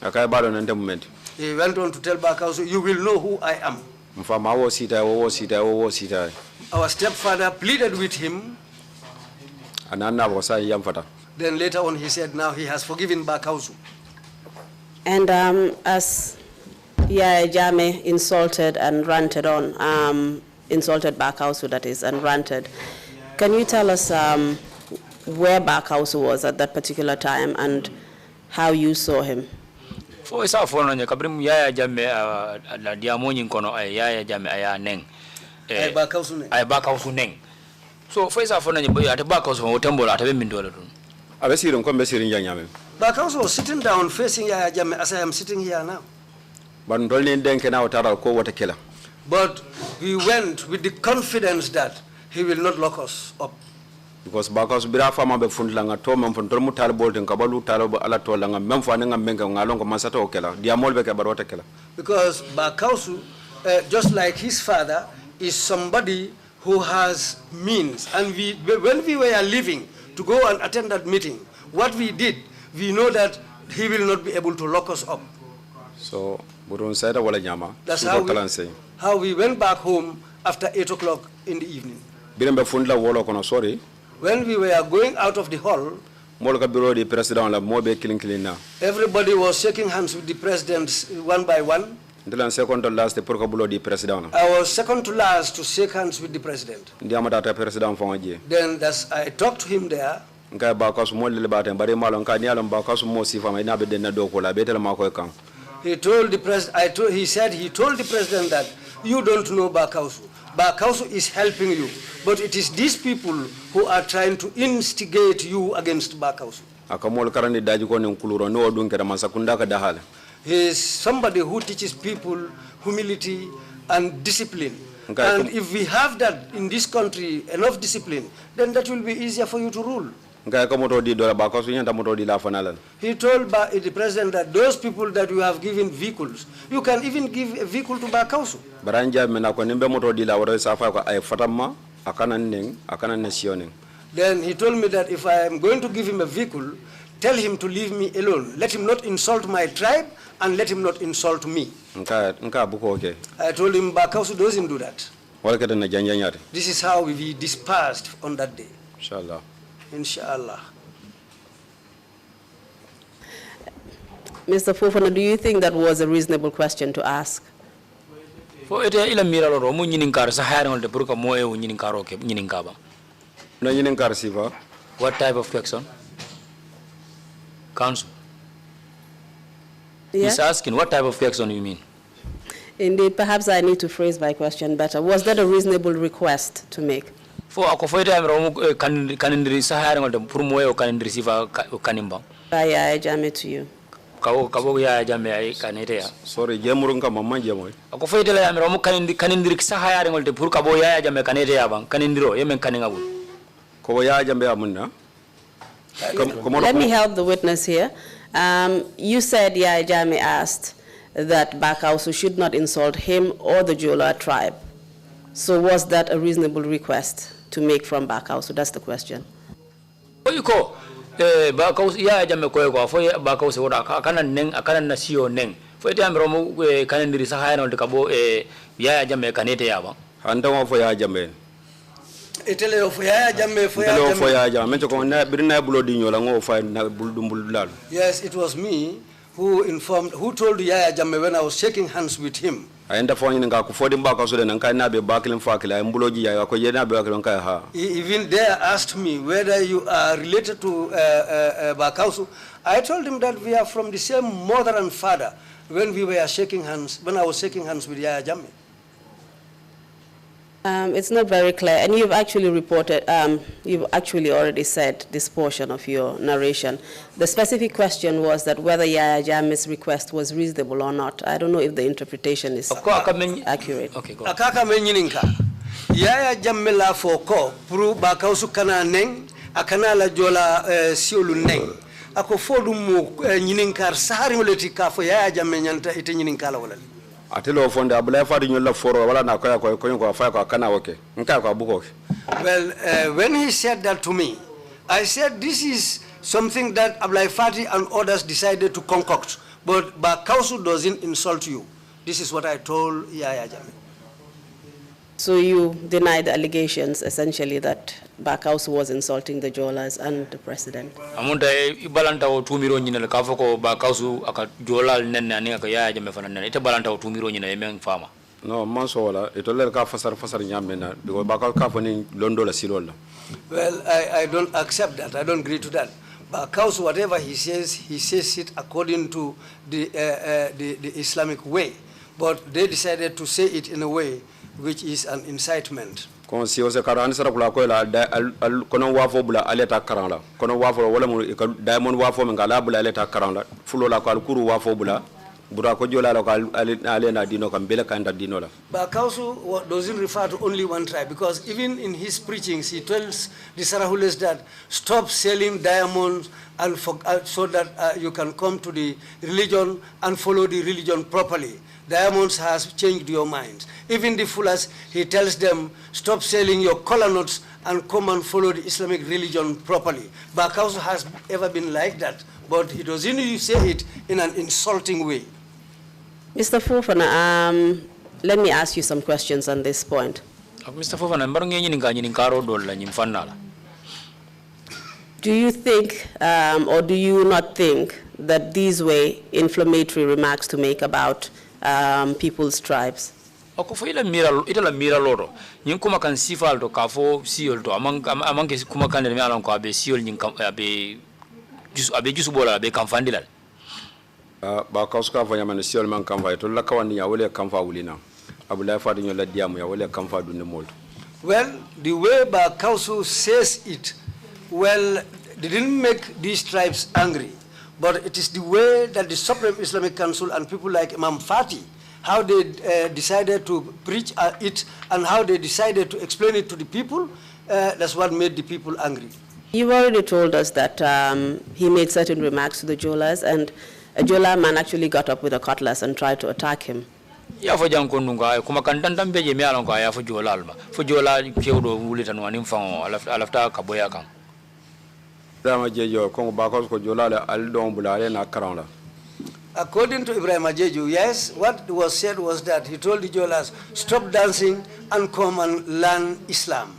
Akaya balo na moment. He went on to tell Bakausu, you will know who I am. Mfama wo sita. Our stepfather pleaded with him. Anana bosa yamfata. Then later on he said now he has forgiven Bakausu. And as Yaya Jammeh insulted and ranted on, insulted Bakausu, that is, and ranted, can you tell us where Bakausu was at that particular time and how you saw him? For isa fono nya kabrim Yaya Jammeh la diamoni kono ay Yaya Jammeh aya neng. Ay Bakausu neng. So for isa fono nya boy ate Bakausu mo tembola ate be mindola dun. Abe sirin ko be sirin janyame. Bakausu was sitting down facing Yaya Jammeh as I am sitting here now. But we went with the confidence that he will not lock us up. Because Bakausu bira fama be fundlanga to mem fon tol mutal bolten kabalu talo ala to langa mem fa nga menga ngalongo masata okela diamol be ke barota kela. Because Bakausu, just like his father, is somebody who has means, and when we were leaving to go and attend that meeting, what we did, we know that he will not be able to lock us up. So, that's how we went back home after 8 o'clock in the evening. When we were going out of the hall, everybody was shaking hands with the president one by one. I was second to last to shake hands with the president. Then I talked to him there. He told the president, he told the president that you don't know Bakausu. Bakausu is helping you, but it is these people who are trying to instigate you against Bakausu. He is somebody who teaches people humility and discipline. And if we have that in this country, enough discipline, then that will be easier for you to rule. He told the president that those people that you have given vehicles, you can even give a vehicle to Bakausu. Then he told me that if I am going to give him a vehicle, tell him to leave me alone. Let him not insult my tribe and let him not insult me. I told him Bakausu doesn't do that. This is how we dispersed on that day. Inshallah. Inshallah. Mr. Fofana, do you think that was a reasonable question to ask? What type of question? Counsel. Yeah? He's asking what type of question you mean? Indeed, perhaps I need to phrase my question better. Was that a reasonable request to make? For a coffee time, can Sahara or the Purmoe or can receive a canimba? Yaya Jammeh to you. Kaboya Jammeh Canada. Sorry, Jamurunka Mama Jamoy. A coffee time, Romo Canindric Sahara or the Purkaboya Jammeh Canada, Canindro, Yemen Canningabu. Koya Jambe Amunda. Let me help the witness here. You said Yaya Jammeh asked that Bakausu should not insult him or the Jola tribe. So was that a reasonable request to make from Bakausu? That's the question. What you call Bakausu? Yaya Jammeh ko for Bakausu ora akana neng akana nasio neng. For time Romo kanindiri Sahara on the Cabo Yaya Jammeh Canete Yaba. Anda for Yaya Jammeh. Itele of Yaya Jammeh for Yaya Jammeh. Jammeh. Yes, it was me who told Yaya Jammeh when I was shaking hands with him. Aenda phone nga ku fodi mbaka so den nkai na be bakilin fakila mbuloji ya ko yena be bakilin kai ha. He even there asked me whether you are related to Bakausu. I told him that we are from the same mother and father when we were shaking hands, when I was shaking hands with Yaya Jammeh. It's not very clear, and you've actually reported, you've actually already said this portion of your narration. The specific question was that whether Yaya Jammeh's request was reasonable or not. I don't know if the interpretation is accurate. Okay, go. Akaka menyininka. Yaya Jammeh la foko pru Bakausu kana neng akana la jola siolu neng. Ako fodu mu nyininkar sahari uleti kafo Yaya Jammeh nyanta ite nyininkala wala. Atelo fonde abula fadi nyola foro wala na koya ko fa ko kana woke nka ko buko. Well, when he said that to me, I said this is something that Ablai Fati and others decided to concoct, but Bakausu doesn't insult you. This is what I told Yaya Jammeh. So you deny the allegations, essentially, that Bakausu was insulting the Jolas and the president? Amunta ibalanta o tumiro nyina ka foko Bakausu aka Jola nenne ani aka Yaya Jammeh fana nenne ite balanta o tumiro nyina yemen fama. No manso wala itolle ka fasar nyambe na because Bakausu ka foni londo la silola. Well, I don't accept that. I don't agree to that. Bakausu, whatever he says it according to the Islamic way, but they decided to say it in a way which is an incitement. Kon si o se karani sara kula ko la kono wafo bula aleta karala kono wafo wala mu diamond wafo men gala bula aleta karala fulo la ko alkuru wafo bula bura ko jola la ko alena dino kam bele kanda dino la. Bakausu doesn't refer to only one tribe, because even in his preachings he tells the Sarahules that stop selling diamonds and so that you can come to the religion and follow the religion properly. Diamonds has changed your minds. Even the Fullers, he tells them, stop selling your kola nuts and come and follow the Islamic religion properly. Bakausu has ever been like that, but he doesn't say it in an insulting way. Mr. Fofana, let me ask you some questions on this point. Mr. Fofana, do you think, or do you not think, that these were inflammatory remarks to make about people's tribes? Ako fo ila mira loro nyin kuma kan sifal to kafo siol to amang ke kuma kan de alan ko abe siol nyin abe jusu bola abe kan fandilal ba kauska fa yamane siol man kan fa to la kawani ya wole kan fa wulina abula fa dinyo la diamu ya wole kan fa dunne molto. Well, the way Bakausu says it, well, they didn't make these tribes angry, but it is the way that the Supreme Islamic Council and people like Imam Fati, how they decided to preach it and how they decided to explain it to the people, that's what made the people angry. You already told us that he made certain remarks to the Jolas, and a Jola man actually got up with a cutlass and tried to attack him. Ya fo jang ko nunga kuma kan tantam beje mi alon ko ya fo Jola alma fo Jola kewdo wulita no anim fango alafta ka boya kan. Dama jejo ko Bakausu ko Jola le al don bulale na karanla. According to Ibrahim Ajeju, yes, what was said was that he told the Jolas, stop dancing and come and learn Islam.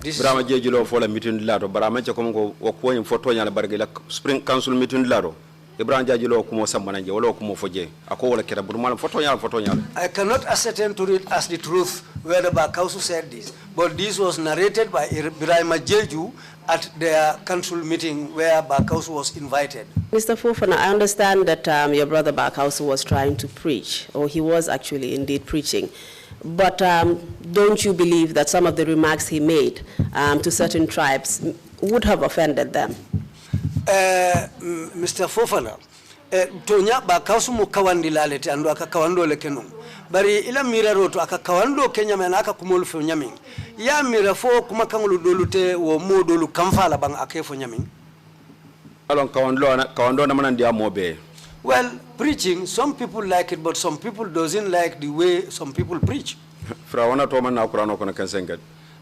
Ibrahim Ajeju lo fola meeting lado barama che ko ko ko photo nyala bargela Spring Council meeting lado. Ibrahim Ajeju lo ko mo sambananje wala ko mo foje ako wala kera burmal photo nyala. I cannot ascertain to it as the truth whether Bakausu said this, but this was narrated by Ibrahim Ajeju at their council meeting where Bakausu was invited. Mr. Fofana, I understand that your brother Bakausu was trying to preach, or he was actually indeed preaching. But don't you believe that some of the remarks he made to certain tribes would have offended them? Mr. Fofana, tonya Bakausu mukawandi lalete ando akakawando lekenu. Bari ila mira roto akakawando Kenya menaka kumulfu nyamin. Ya mira fo kumakangulu dolute wo mo dolu kamfala bang akefo nyamin. Alon kawando na manan dia mobe. Well, preaching, some people like it, but some people doesn't like the way some people preach. Firaona to man na Qur'an ko na kensenget.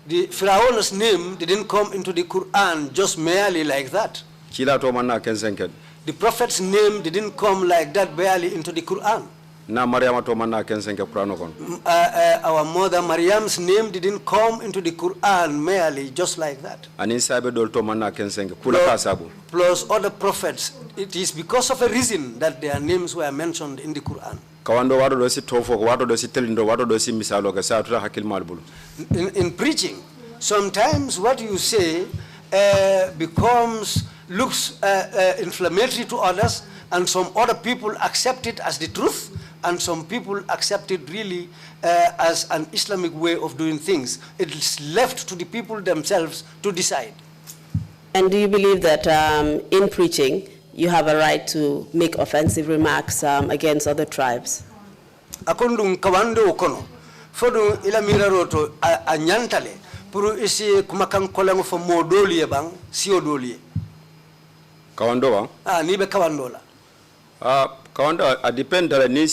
The Pharaoh's name didn't come into the Quran just merely like that. Chila to man na kensenget. The prophet's name didn't come like that barely into the Quran. Na Mariam to manna kensen ke Qur'an kon. Our mother Maryam's name didn't come into the Quran merely just like that. Anin sabe dol to manna kensen ke kula ka sabu. Plus other prophets, it is because of a reason that their names were mentioned in the Quran. Kawando wado do si tofo wado do si telindo wado do si misalo ke sa tuta hakil malbulu. In preaching, sometimes what you say looks inflammatory to others, and some other people accept it as the truth, and some people accept it really as an Islamic way of doing things. It is left to the people themselves to decide. And do you believe that in preaching, you have a right to make offensive remarks against other tribes? Akondung kawando okono, fodo ila miraroto anyantale, puru isi kumakang kolango fo modoli bang sio doli. Kawando ba? Nibe kawandola. Kawanda a depend on ni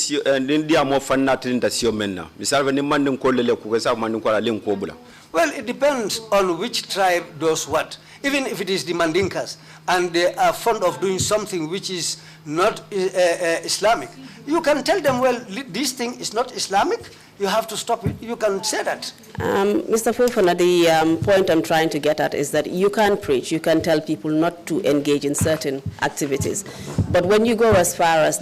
dia mo fanna tinda sio menna misal ni mandin ko lele ku sa mandin ko la len ko bula. Well, it depends on which tribe does what. Even if it is the Mandinkas and they are fond of doing something which is not Islamic, you can tell them, well, this thing is not Islamic, you have to stop it. You can say that. Mr. Fofana, the point I'm trying to get at is that you can preach, you can tell people not to engage in certain activities. But when you go as far as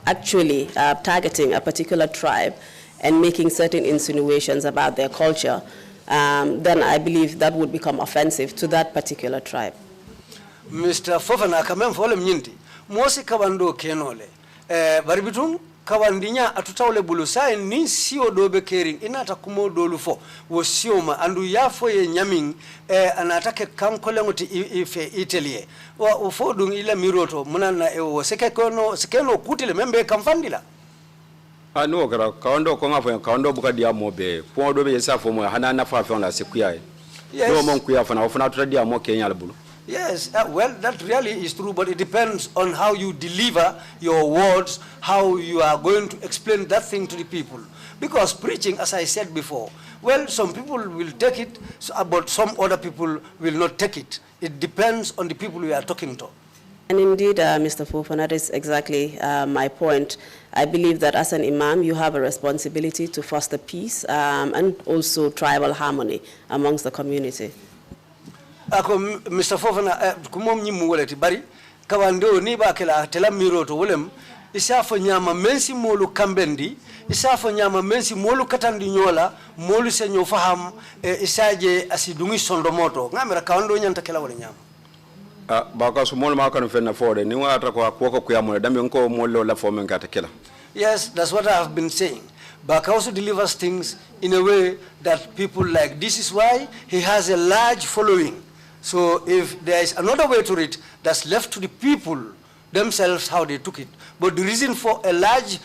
actually targeting a particular tribe and making certain insinuations about their culture, then I believe that would become offensive to that particular tribe. Mr. Fofana, kamem folem nyinti. Mosi kawando kenole. Baribitung kawandinya atutawle bulusa ni sio dobe kering inata kumo dolu fo wo sioma andu yafo ye nyaming anatake kankole ngoti ife itelie wa fo dung ila miroto munana wo sekeno kutile membe kamfandila. No kara kawando ko ngafo kawando buka dia mobe po do be yesa fo mo hanana fa fa la sekuya. Yes. No mon kuya fa na ofuna to dia mo kenya albulu. Yes, well, that really is true, but it depends on how you deliver your words, how you are going to explain that thing to the people. Because preaching, as I said before, well, some people will take it, but some other people will not take it. It depends on the people we are talking to. And indeed, Mr. Fofana, that is exactly my point. I believe that as an imam, you have a responsibility to foster peace and also tribal harmony amongst the community. Ako Mr. Fofana kumom nyimu waleti bari kawando ni ba kala tela miroto wolem isafo nyama mensi molu kambendi isafo nyama mensi molu katandi nyola molu senyo faham isaje asidungi sondomoto ngamira kawando nyanta kala wala nyama Baka su molu ma kan fenna fode ni wata ko ko kuyamo dambe nko molu la fo men kata kala. Yes, that's what I have been saying. Baka also delivers things in a way that people like. This is why he has a large following. So if there is another way to it, that's left to the people themselves how they took it. But the reason for a large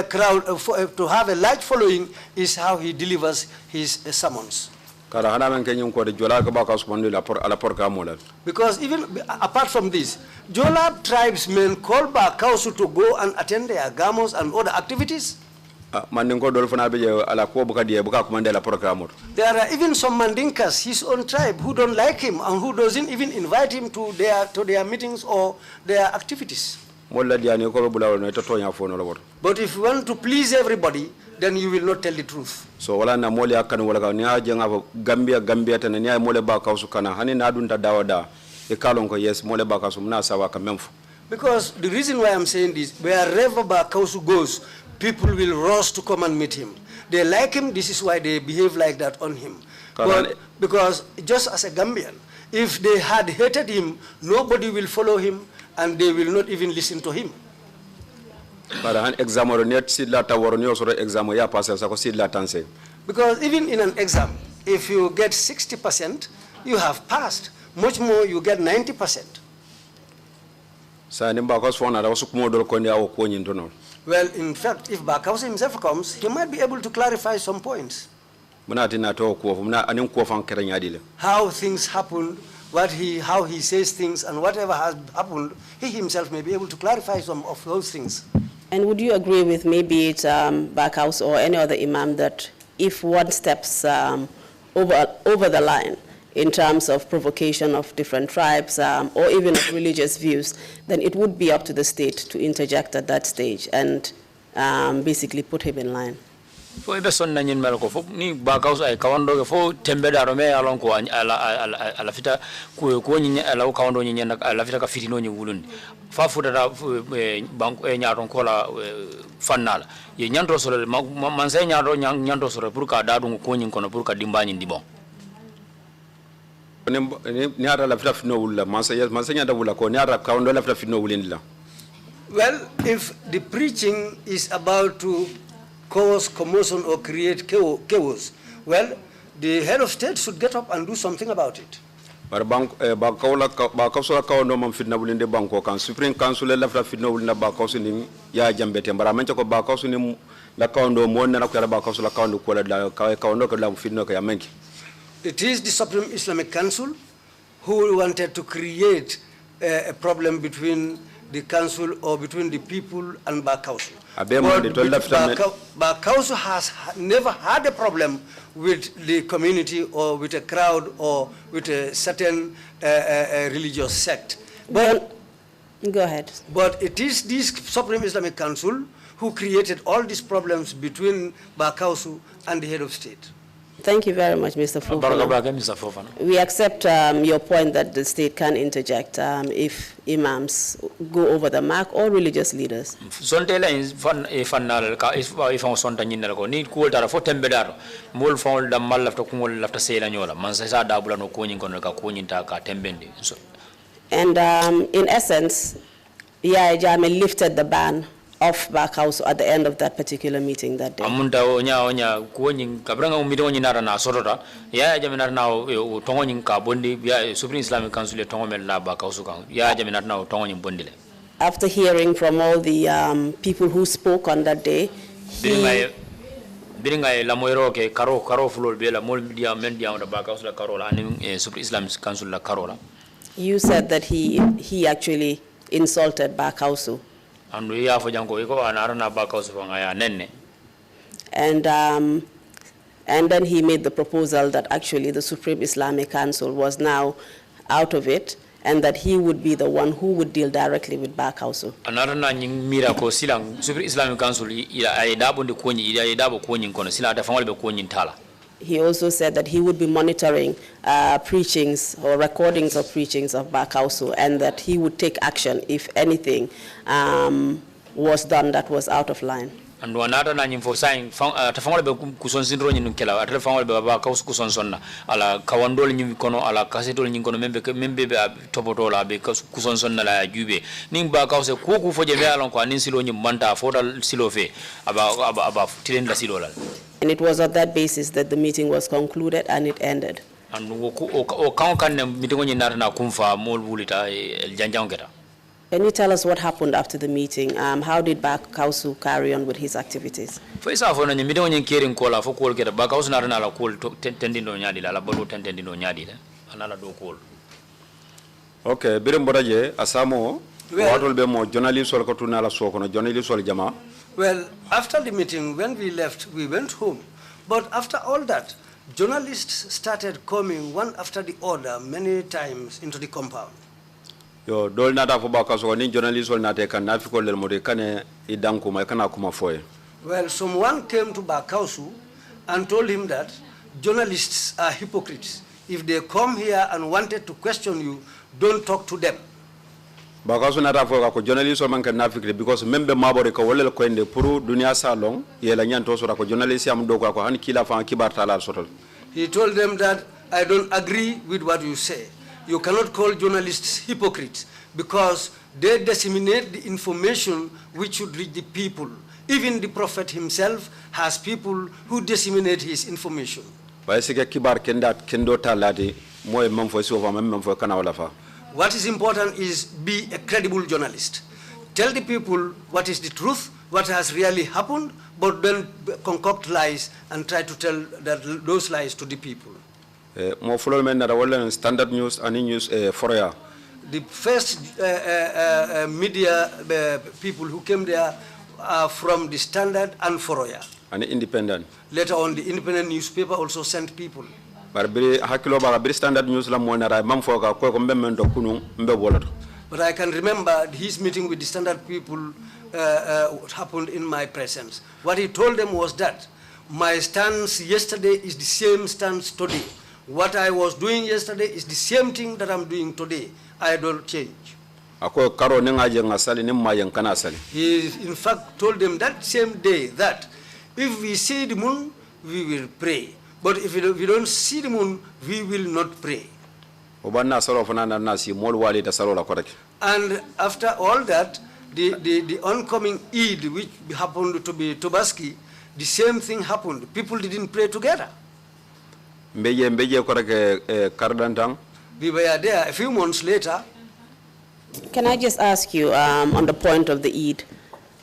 crowd, to have a large following, is how he delivers his sermons. Because even apart from this, Jola tribesmen call Bakausu to go and attend their gamos and other activities. There are even some Mandinkas, his own tribe, who don't like him and who doesn't even invite him to their meetings or their activities. But if you want to please everybody, then you will not tell the truth. So because the reason why I'm saying this, wherever Bakausu goes, people will rush to come and meet him. They like him, this is why they behave like that on him. But because just as a Gambian, if they had hated him, nobody will follow him and they will not even listen to him. Because even in an exam, if you get 60%, you have passed. Much more, you get 90%. Well, in fact, if Bakausu himself comes, he might be able to clarify some points. How things happened, how he says things, and whatever has happened, he himself may be able to clarify some of those things. And would you agree with maybe it's Bakausu or any other imam that if one steps over the line in terms of provocation of different tribes or even of religious views, then it would be up to the state to interject at that stage and basically put him in line. Fo ibe son na nyin mel ko fo ni ba kaus ay kawando ke fo tembe daro me alon ko ala fita ko nyi ala kawando nyi nak ala fita ka fitino nyi wulundi fa futa da bank e nyaaton ko la fannala ye nyanto solo man say nyanto solo pour ka dadu ko nyi kono pour ka dimbani ndi bon ni ara la fita fino wulla man say nyanda wulla ko ni ara kawando la fita fino wulindi la. Well, if the preaching is about to cause commotion or create chaos, well, the head of state should get up and do something about it. But Bakausa Kauno Fitna will in the Banco can Supreme Council left a fitno in the Bakausin Ya Jambet, but I mentioned Bakausin La Kaundo, Mona Bakausa La Kaundo, Kauno Fitno Kayamenki. It is the Supreme Islamic Council who wanted to create a problem between the council or between the people and Bakausu. Bakausu has never had a problem with the community or with a crowd or with a certain religious sect. But, go ahead. But it is this Supreme Islamic Council who created all these problems between Bakausu and the head of state. Thank you very much, Mr. Fofana. We accept your point that the state can interject if imams go over the mark or religious leaders. And in essence, Yaya Jammeh lifted the ban off back house at the end of that particular meeting that day. Amunda onya kuonyin kabranga umido nyinara na sorota ya jaminar na tongonyin ka bondi ya Supreme Islamic Council tongomel la back house kan ya jaminar na tongonyin bondile. After hearing from all the people who spoke on that day, biringa la moiro ke karo fulol be la mol media on the back house la karola and Supreme Islamic Council la karola. You said that he actually insulted Bakausu. And then he made the proposal that actually the Supreme Islamic Council was now out of it and that he would be the one who would deal directly with Bakausu. Islamic Council He also said that he would be monitoring preachings or recordings of preachings of Bakausu and that he would take action if anything was done that was out of line. And another name for saying, Tafangol Kuson Sindro in Kela, at the Fangol Babacaus Kusonsona, ala Kawandol Nikono, ala Casetol Nikono, Membe Topotola, because Kusonsona Jube, Ning Bacaus, Kuku for Javalon, Ninsilo, Manta, Fodal Silofe, about Tilinda Silola. And it was on that basis that the meeting was concluded and it ended. And Okan meeting in Narana Kumfa, Mol Wulita, Janjangeta. Can you tell us what happened after the meeting? How did Bakausu carry on with his activities? First of all, the meeting caring call for call get a Bakausu Narana call tending on Yadila, la Bolo tending on Yadila, another do call. Okay, Birimboraje, Asamo, what will be more journalists or Cotunala Sokona, journalists or Jama? Well, after the meeting, when we left, we went home. But after all that, journalists started coming one after the other many times into the compound. Yo, dol nata fo Bakausu ni journalists will not take an African Moricane, Idankuma, Kanakuma Foy. Well, someone came to Bakausu and told him that journalists are hypocrites. If they come here and wanted to question you, don't talk to them. Bakausu nata fo ko journalists will manka Africa because member Mabore ko wole ko ende puru dunia salon yela nyanto so ko journalists am do ko han kila fa kibartala sotol. He told them that I don't agree with what you say. You cannot call journalists hypocrites because they disseminate the information which should reach the people. Even the Prophet himself has people who disseminate his information. What is important is be a credible journalist. Tell the people what is the truth, what has really happened, but don't concoct lies and try to tell those lies to the people. Standard News and News Foroya. The first media people who came there are from the Standard and Foroya. And Independent. Later on, the Independent newspaper also sent people. But Standard News la But I can remember his meeting with the Standard people happened in my presence. What he told them was that my stance yesterday is the same stance today. What I was doing yesterday is the same thing that I'm doing today. I don't change. He in fact told them that same day that if we see the moon, we will pray. But if we don't see the moon, we will not pray. And after all that, the oncoming Eid, which happened to be Tobaski, the same thing happened. People didn't pray together. We were there a few months later. Can I just ask you, on the point of the Eid,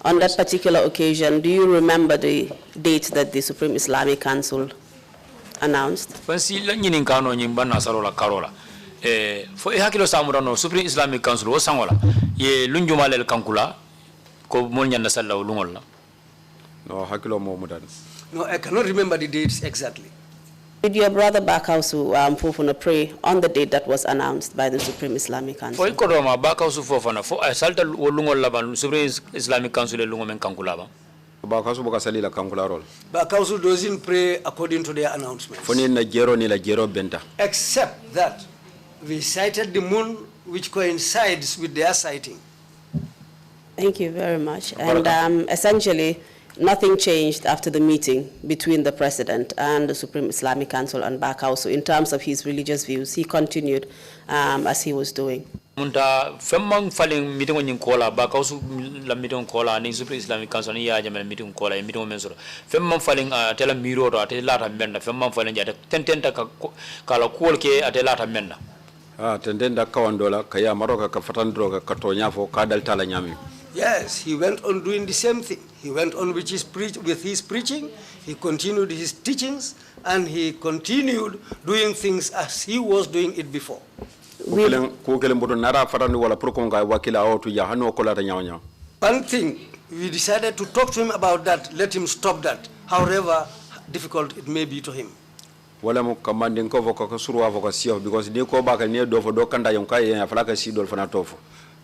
on that particular occasion, do you remember the date that the Supreme Islamic Council announced? For hakilo samurano Supreme Islamic Council o sangola ye lunjumalel kankula ko mol nyanda sallaw lungol la. No, hakilo mo mudan. No, I cannot remember the dates exactly. Did your brother Bakausu Fofana pray on the date that was announced by the Supreme Islamic Council? For ikodoma Bakausu Fofana for salta lungol la ban Supreme Islamic Council lungo men kankula ba. Bakausu boka salila kankula rol. Bakausu doesn't pray according to their announcements. Foni na jero ni la jero benta. Except that we sighted the moon, which coincides with their sighting. Thank you very much. And essentially, nothing changed after the meeting between the President and the Supreme Islamic Council and Bakausu in terms of his religious views. He continued as he was doing. Munta femmang faling meeting on kola Bakausu la meeting kola ni Supreme Islamic Council ni ya jaman meeting kola meeting mensoro femmang faling tela miro ro ate lata menda femmang faling jata tententa kala kolke ate lata menda. Tendenda kawandola kaya maroka kafatandro katonya fo kadal tala nyami. Yes, he went on doing the same thing. He went on with his preaching, he continued his teachings, and he continued doing things as he was doing it before. One thing, we decided to talk to him about that, let him stop that, however difficult it may be to him. Wala mo commanding ko ko surwa vocation because ni ko ba ka ne do fo do kanda yon kay ya flaka si dol fana tofo.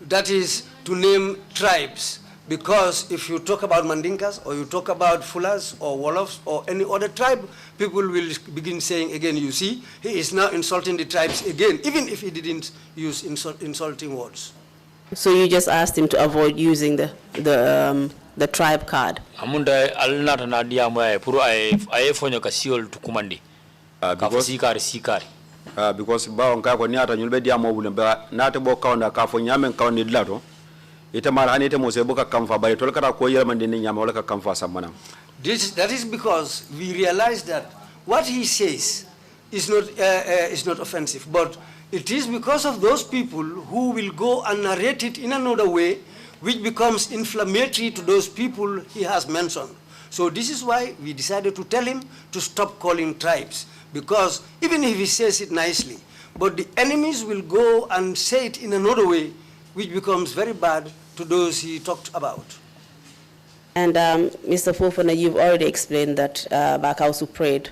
That is to name tribes, because if you talk about Mandinkas or you talk about Fulas or Wolofs or any other tribe, people will begin saying again, you see, he is now insulting the tribes again, even if he didn't use insulting words. So you just asked him to avoid using the tribe card. Amunda alnata na dia moya puro ay fonyo ka siol to kumandi. Because ba on ka ko niata nyulbe dia mo bulen ba nata bo kawnda ka fo nyamen kawni dlato ita mara hanite mo se boka kamfa bay tol kata ko yelman din nyama wala ka kamfa samana. That is because we realize that what he says is not offensive, but it is because of those people who will go and narrate it in another way, which becomes inflammatory to those people he has mentioned. So this is why we decided to tell him to stop calling tribes, because even if he says it nicely, but the enemies will go and say it in another way, which becomes very bad to those he talked about. And Mr. Fofana, you've already explained that Bakausu prayed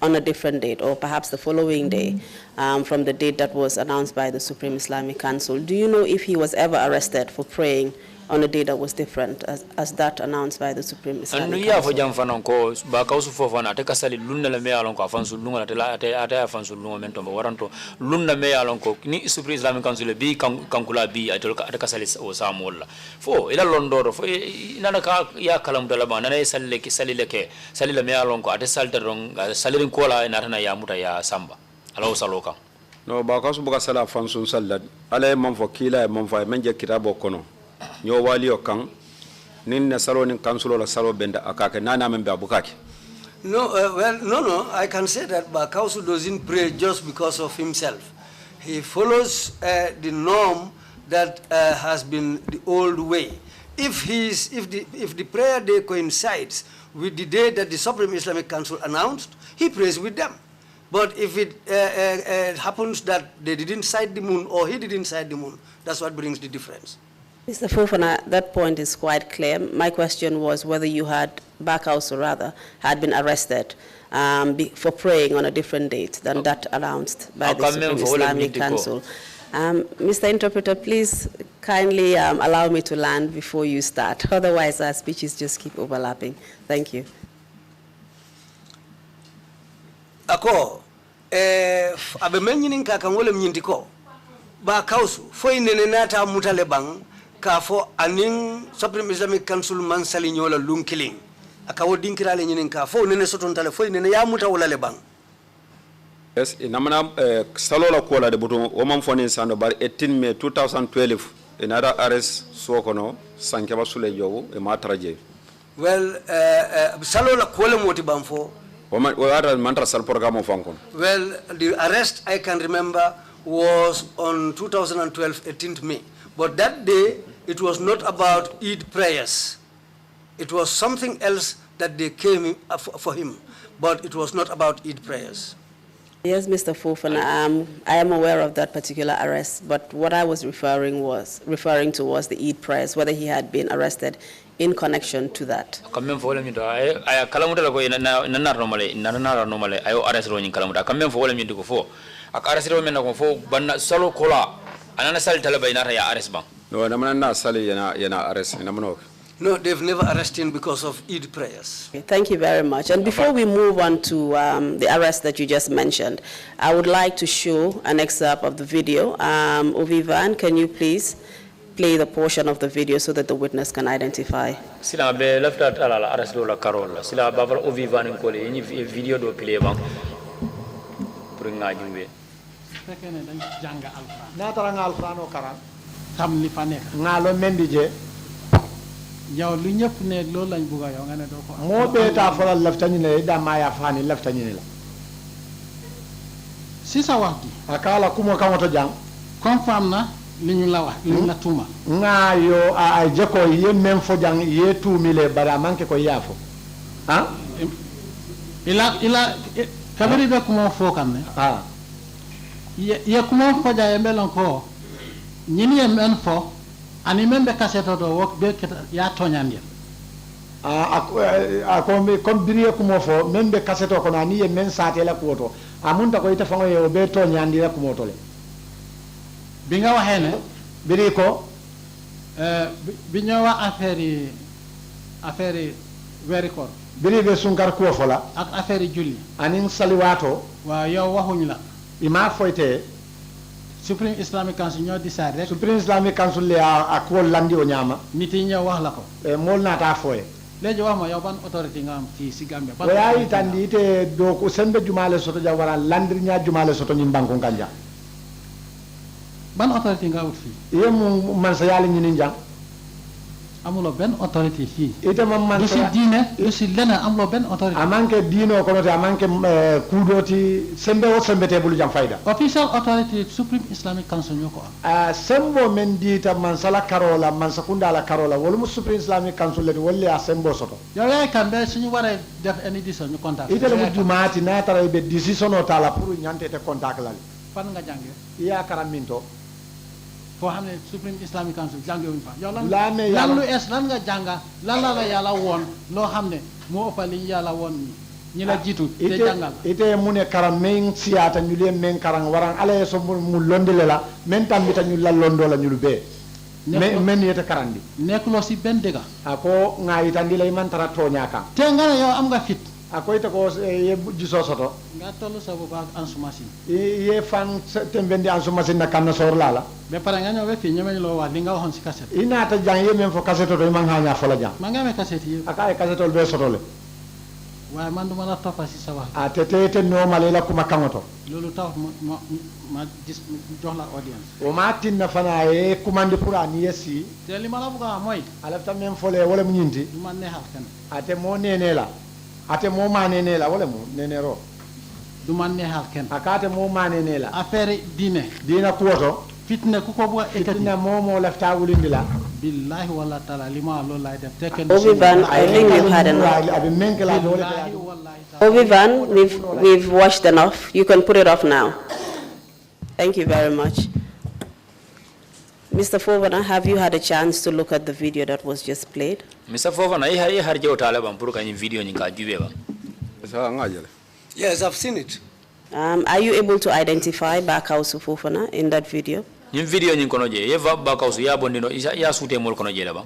on a different date, or perhaps the following day, from the date that was announced by the Supreme Islamic Council. Do you know if he was ever arrested for praying on a day that was different as that announced by the Supreme Islamic Council? And yeah, for ko Bakausu Fofana take asali lunna le me alon ko afansu lunga ate afansu lunga mento waranto lunna me alon ko ni Supreme Islamic Council bi kankula bi ate kasali o samolla fo ila londoro fo inana ka ya kalam dala ba nana salile me alon ko ate salta ron salirin kola inatana ya muta ya samba alaw saloka. No Bakausu buka sala afansu salad ala man fo kila man fo men je kitabo kono nyo wali okang nin na salo nin kansulo la salo benda akake nana membe abukaki. No, no, I can say that Bakausu doesn't pray just because of himself. He follows the norm that has been the old way. If the prayer day coincides with the day that the Supreme Islamic Council announced, he prays with them. But if it happens that they didn't sight the moon or he didn't sight the moon, that's what brings the difference. Mr. Fofana, that point is quite clear. My question was whether you had, Bakausu rather, had been arrested for praying on a different date than that announced by the Supreme Islamic Council. Mr. Interpreter, please kindly allow me to land before you start. Otherwise, our speeches just keep overlapping. Thank you. Ako, abe menyin ka kan wole mnyindi ko ba kausu fo inene nata mutale bang ka fo anin Supreme Islamic Council man sali nyola lunkiling aka wo dinkirale nyinin ka fo nene soton tale fo inene ya muta wala le bang. Yes, namana salola kola de buto o man foni sando bar 18 May 2012 inada arrest sokono sankeba sule jowo e matraje. Well, salola kola moti bamfo. Well, the arrest I can remember was on 2012, 18th May. But that day, it was not about Eid prayers. It was something else that they came for him. But it was not about Eid prayers. Yes, Mr. Fofana, I am aware of that particular arrest, but what I was referring to was the Eid prayers, whether he had been arrested in connection to that. No, they've never arrested him because of Eid prayers. Okay, thank you very much. And before we move on to the arrest that you just mentioned, I would like to show an excerpt of the video. Ovivan, can you please play the portion of the video so that the witness can identify? Sila be left at ala arrest do la Carola. Sila bavar Ovivan ko le ni video do play bang. Pour nga jumbe. Fekene dañ jang alquran. Na tara nga alquran o karam. Xam li fa nek. Nga lo mendi je. Yow lu ñepp ne loolu lañ bëgg yow nga ne do ko mo beta fa laftani ne da ma ya fani laftani ne la si sa wax gi akala kumo kamoto jang confirm na li ñu la wax li ñu la tuma nga yo a jeko ye même fo jang ye tumile bara manke ko yafo ha ila kabiri be kumo fo kan ne ha ye kumo fo ja melon ko ñini ye men fo ani membe kaseto do wok be ya tonyande ko me comme biriye ko mo fo membe kaseto ko nani ye men saate la ko to amunta ko ita fango ye be tonyande la ko mo to le bi nga waxe ne biri ko bi ñowa affaire wéri ko biri be sunkar ko fola ak affaire julli ani saliwato wa yow waxuñ la ima foyte Supreme Islamic Council ñoo decide rek Supreme Islamic Council le a ko landi o ñama niti ñoo wax la ko mol nata foye leji wax ma yow ban autorité nga am fi ci Gambia ban way tandi te do ko sembe jumale soto ja wara landir nya jumale soto ñi banko nganja ban autorité nga wut fi yemu man sa yalla ñi ni jang amulo ben autorité fi ite man man ci diine ci lena amulo ben autorité amanke diino ko note amanke kudoti sembe o sembe te bulu jam fayda official authority Supreme Islamic Council ñoko sembo men dita man sala karola man sakunda la karola wala mu Supreme Islamic Council le wala ya sembo soto yow yaay kan be suñu waré def any decision ñu contact ite le mu jumaati na tara be decision o tala pour ñante te contact la fan nga jangé ya karaminto fo xamne Supreme Islamic Council jangé wuñ fa yow lan lu es lan nga janga lan la yalla won lo xamne mo opal li yalla won ñi la jitu te jangal ite mu ne karam men siata ñu le men karam waran ala so mu londele la men tamita ñu la londo la ñu lu be men yete karandi nek lo si ben dega ako nga itandi lay man tara tonya ka te nga yow am nga fit ako ite ko ye bujju sosoto nga tollu sa bu baax ansumasi ye fan tembendi ansumasi na kan sor lala be para nga ñowe fi ñemeñ lo wa li nga waxon ci cassette ina ta jang ye men fo cassette to man ha nya fo la jang ma nga me cassette yi aka ay cassette be sotole waaye man duma la topa ci sa wax te normal la kuma kangoto lolu taw ma gis jox la audience o ma tinna fana e commande pour an yesi te li mala buga moy ala tam même folé wala mu ñinti du man neexal ken ate mo nene la ate mo ma nene la wala mo nene ro du man neexal ken akate mo ma nene la affaire dina kuoto fitna ku ko buga ekati na momo lafta wulindi la billahi wala taala lima lo lay def teken Ovivan, I think you've had enough. Ovivan, we've watched enough. You can put it off now. Thank you very much. Mr. Fofana, have you had a chance to look at the video that was just played? Mr. Fofana, I harje o taliban pour kany video ni ka jube ba. Yes, I've seen it. Are you able to identify Bakausu Fofana in that video? Nim video nyin kono je ye ba kausu ya bondino ya sute mol kono je la ba.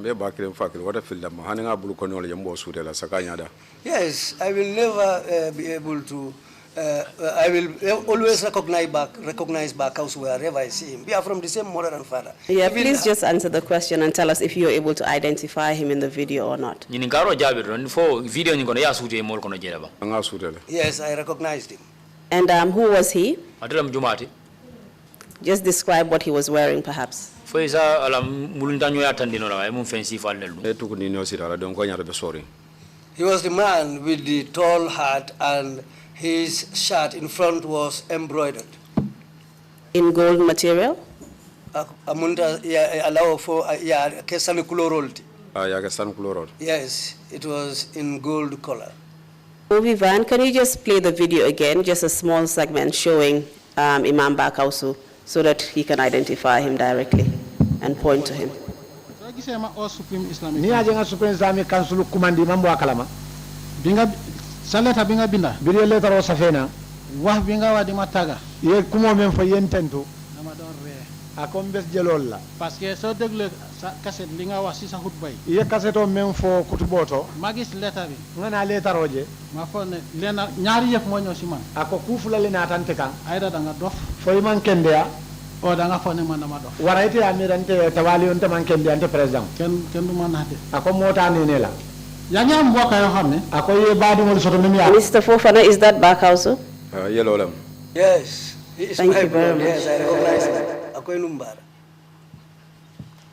Be bakile fakile wata filda ma haninga bulu kono wala jambo sute la sakanya da. Yes, I will never be able to. I will always recognize Backhouse wherever I see him. We are from the same mother and father. Yeah, please just answer the question and tell us if you're able to identify him in the video or not. Yes, I recognized him. And who was he? Just describe what he was wearing, perhaps. He was the man with the tall hat, and his shirt in front was embroidered. In gold material? Yes, it was in gold color. Vivan, can you just play the video again, just a small segment showing Imam Bakausu so that he can identify him directly and point to him? Ni aje nga Supreme Islamic Council kumandi mambo akalama. Binga saleta binga binda. Biri letter o safena. Wah binga wadi mataga. Ye kumo men fo yentento. Nama don re. Akom bes jelol la. Parce que so degle cassette li nga wax ci sa khutbay. Ye cassette o men fo kutuboto. Magis letter bi. Ngana letter oje. Ma fo ne lena ñaari yef mo ñoo ci man. Ako kufula le na tante kan. Ayda da nga dof. Fo man kende ya. O da nga fo ne man dama dof. Waraite amirante tawali on te man kende ante president. Ken du man hade. Ako mota ne la. Mr. Fofana, is that Bakausu? Yellow lamb. Yes, he is Thank my you very brother. much. Yes, I recognize him.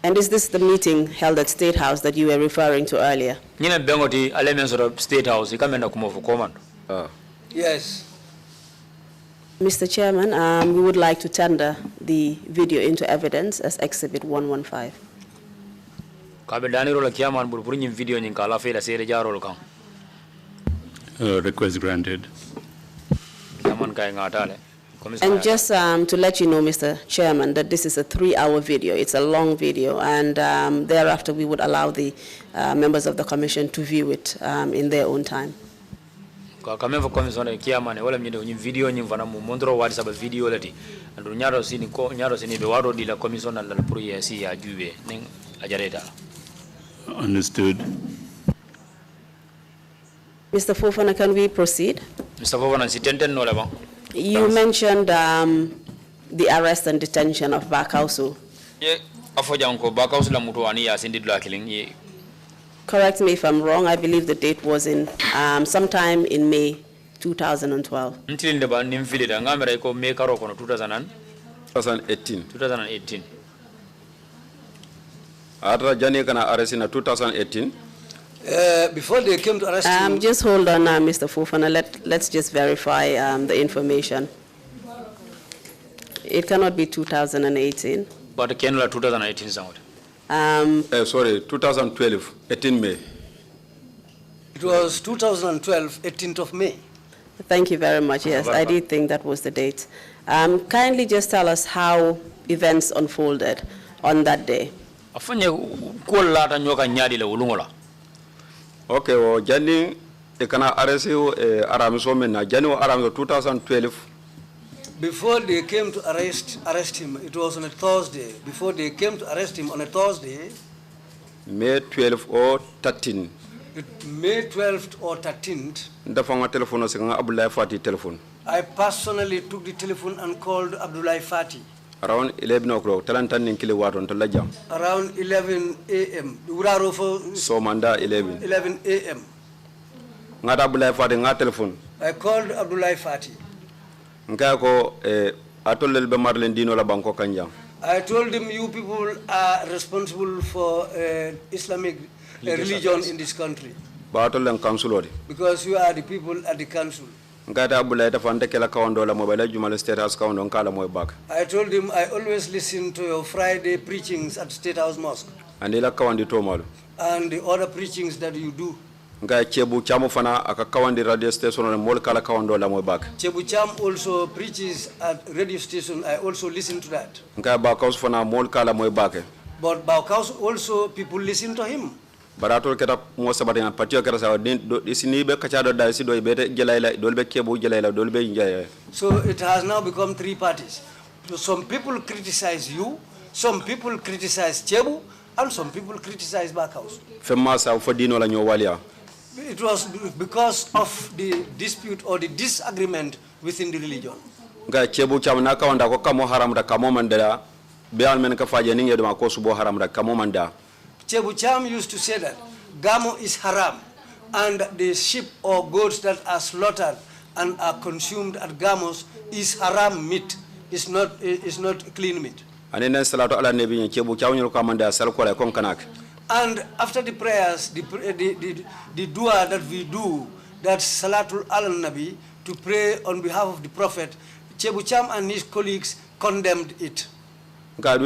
And is this the meeting held at State House that you were referring to earlier? State House. Yes. Mr. Chairman, we would like to tender the video into evidence as Exhibit 115. Request granted. And just to let you know, Mr. Chairman, that this is a 3-hour video. It's a long video, and thereafter we would allow the members of the commission to view it in their own time. Understood. Mr. Fofana, can we proceed? Mr. Fofana, you mentioned the arrest and detention of Bakausu. Correct me if I'm wrong. I believe the date was in sometime in May 2012. 2018. After Jani kana arrest in 2018. Before they came to arrest him. Just hold on, Mr. Fofana. Let's just verify the information. It cannot be 2018. But it can be 2018 sound. Sorry, 2012, 18 May. It was 2012, 18th of May. Thank you very much. Yes, I did think that was the date. Kindly just tell us how events unfolded on that day. Okay, well, Jani, ekana arrest you Aramiso mena. Jani wa Aramiso 2012. Before they came to arrest him, it was on a Thursday. Before they came to arrest him on a Thursday. May 12 or 13. May 12th or 13th. Ndafanga telephone singa Abdullah Fati telephone. I personally took the telephone and called Abdullah Fati. Around 11 o'clock, Talantan Ninkili Waton Talajam. Around 11 a.m. So Manda 11. 11 a.m. Ngata Abdullah Fati nga telephone. I called Abdullah Fati. Nkako atolel be Marlen Dino la banko kanjam. I told him, you people are responsible for Islamic religion in this country. Because you are the people at the council. I told him, I always listen to your Friday preachings at State House Mosque. And the other preachings that you do. Chebu Cham also preaches at radio station. I also listen to that. But Baukaus also, people listen to him. Barato keta mo sabati na patio kera sa isini be kachado da isido ibete jelaila dolbe kebu jelaila dolbe njaya. So it has now become 3 parties. Some people criticize you, some people criticize Chebu, and some people criticize Backhouse. It was because of the dispute or the disagreement within the religion. Chebu Cham used to say that Gamo is haram, and the sheep or goats that are slaughtered and are consumed at Gamos is haram meat, is not clean meat. And after the prayers, the dua that we do, that's Salatul al-Nabi, to pray on behalf of the Prophet, Chebu Cham and his colleagues condemned it. Because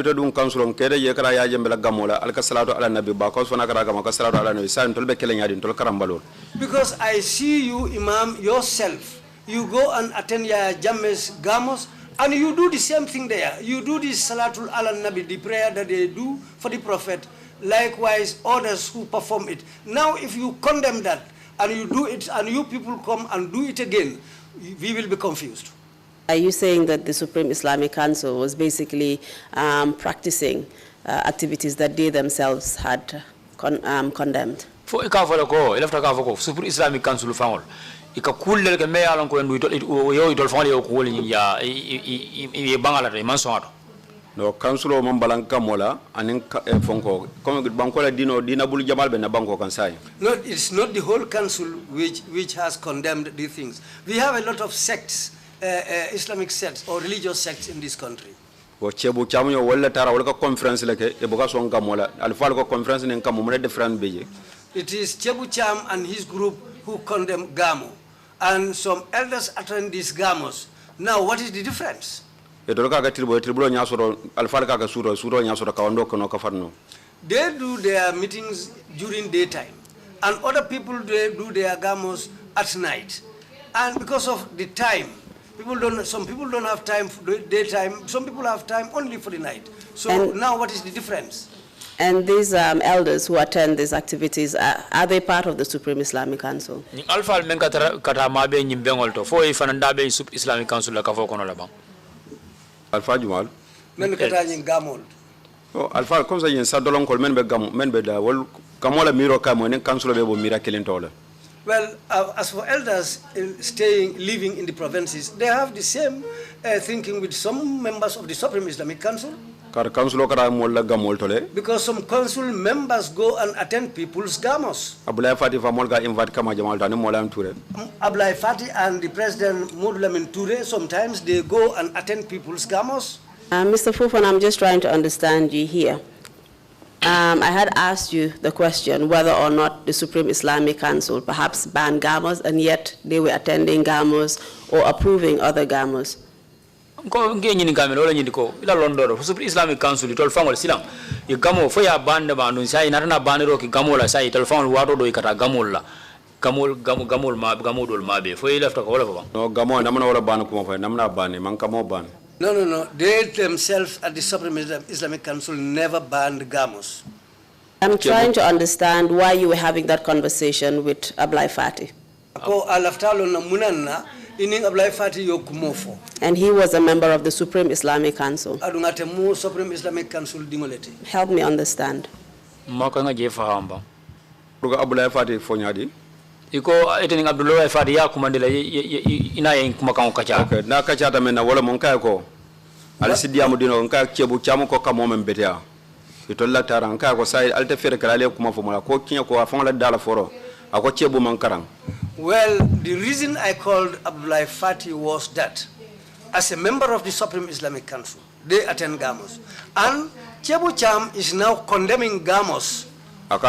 I see you, Imam, yourself, you go and attend Yaya Jammeh's Gamos, and you do the same thing there. You do this Salatul al-Nabi, the prayer that they do for the Prophet, likewise others who perform it. Now if you condemn that, and you do it, and you people come and do it again, we will be confused. Are you saying that the Supreme Islamic Council was basically practicing activities that they themselves had condemned? For Supreme Islamic Council found ika kulle ke me alon ko ndu yo idol fon yo ko woli ya e bangala de manso no council o mambalanka mola anin fonko comme bankola dina bulu jamal be na banko kan sai. No, it's not the whole council which has condemned these things. We have a lot of sects, Islamic sects or religious sects in this country. Wo chebu chamu wala tara wala conference leke e boga son kamola alfa ko conference nen kam mo different beje. It is Chebu Cham and his group who condemn Gamo, and some elders attend these Gamos. Now, what is the difference? They do their meetings during daytime, and other people they do their Gamos at night. And because of the time, some people don't have time for daytime, some people have time only for the night. So now what is the difference? And these elders who attend these activities, are they part of the Supreme Islamic Council? Alpha men kata mabe nyimbengol to fo ifananda be Islamic Council la kafo kono la bang. Alpha Jumal men kata nyin gamol. Oh Alpha comme ça yen sa dolon kol men be gam men be da wol kamola miro kamo nen council be bo mira kelen tola. Well, as for elders living in the provinces, they have the same thinking with some members of the Supreme Islamic Council. Because some council members go and attend people's gamos. Ablai Fati and the President Modulamin Toure, sometimes they go and attend people's gamos. Mr. Fofana, I'm just trying to understand you here. I had asked you the question whether or not the Supreme Islamic Council perhaps banned gamos, and yet they were attending gamos or approving other gamos. Ko ngenyi ni kamera wala nyindiko ila London Supreme Islamic Council itol fangol silang ye gamo fo ya bande bandun sai narana bandero ki gamo la sai itol fangol wato do ikata gamol la gamol ma gamodol ma be fo lefta ko wala ba no gamo namna wala ban ko fo namna ban man kamo ban. No, they themselves at the Supreme Islamic Council never banned gamos. I'm trying to understand why you were having that conversation with Ablai Fati. Ko alaftalo na munana ining Ablai Fati yo kumofo. And he was a member of the Supreme Islamic Council. Adungate mu Supreme Islamic Council dingoleti. Help me understand. Maka nga jefa hamba. Ruga Ablai Fati fonyadi. Iko etening Abdullah Fati ya kumandela ina yin kumakang kacha. Okay, na kacha ta mena wala monka ko. Alisidia mudino nka chebu chamu ko kamo membetea. Itolla taranka ko sai alte fere kala kuma fo mala ko kinya ko afon la dala foro. Ako chebu mankarang. Well, the reason I called Abdullah Fati was that as a member of the Supreme Islamic Council, they attend gamos. And Chebu Cham is now condemning gamos.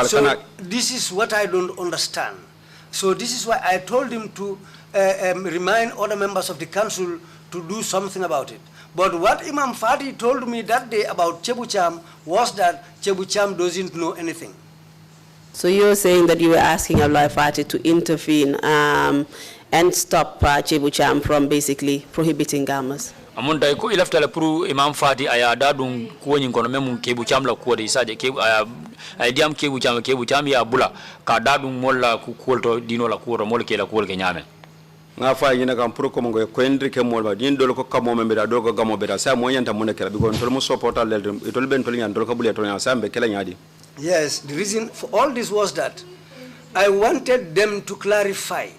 So this is what I don't understand. So this is why I told him to remind other members of the council to do something about it. But what Imam Fati told me that day about Chebu Cham was that Chebu Cham doesn't know anything. So you're saying that you were asking Ablai Fati to intervene and stop Chebu Cham from basically prohibiting gamos? Amunda ko ilafta la puru Imam Fati aya dadun ko nyin kono mem Chebu Cham la ko de isaje ke ay diam Chebu Cham ya bula ka dadun molla ku kolto dino la ko mol ke la ko ke nyame. nga fa yina kam pour ko ngo ko endri ke molba din dol ko kamo membe da dol ko gamo beta sa mo yanta mun kala biko tol mo supportal le tol ben tol nyan dol ko bule tol nyan sambe kala nyadi. Yes, the reason for all this was that I wanted them to clarify,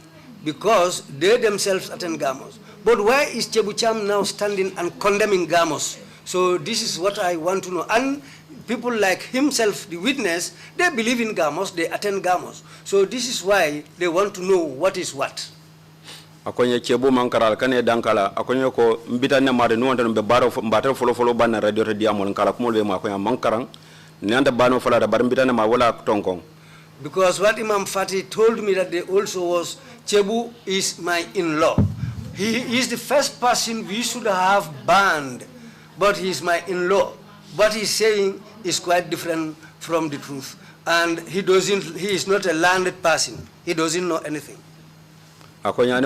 because they themselves attend Gamos. But why is Chebucham now standing and condemning Gamos? So this is what I want to know. And people like himself, the witness, they believe in Gamos, they attend Gamos. So this is why they want to know what is what. Akonye Chebu mankara kane dankala akonye ko mbita ne mare no wonta be baro mbata folo ban radio te diamol kala ko molbe ma ko mankarang ne anda bano fala da bar mbita ne ma wala tonkong. Because what Imam Fati told me that they also was, Chebu is my in-law. He is the first person we should have banned, but he is my in-law. What he's saying is quite different from the truth. And he is not a learned person. He doesn't know anything. Including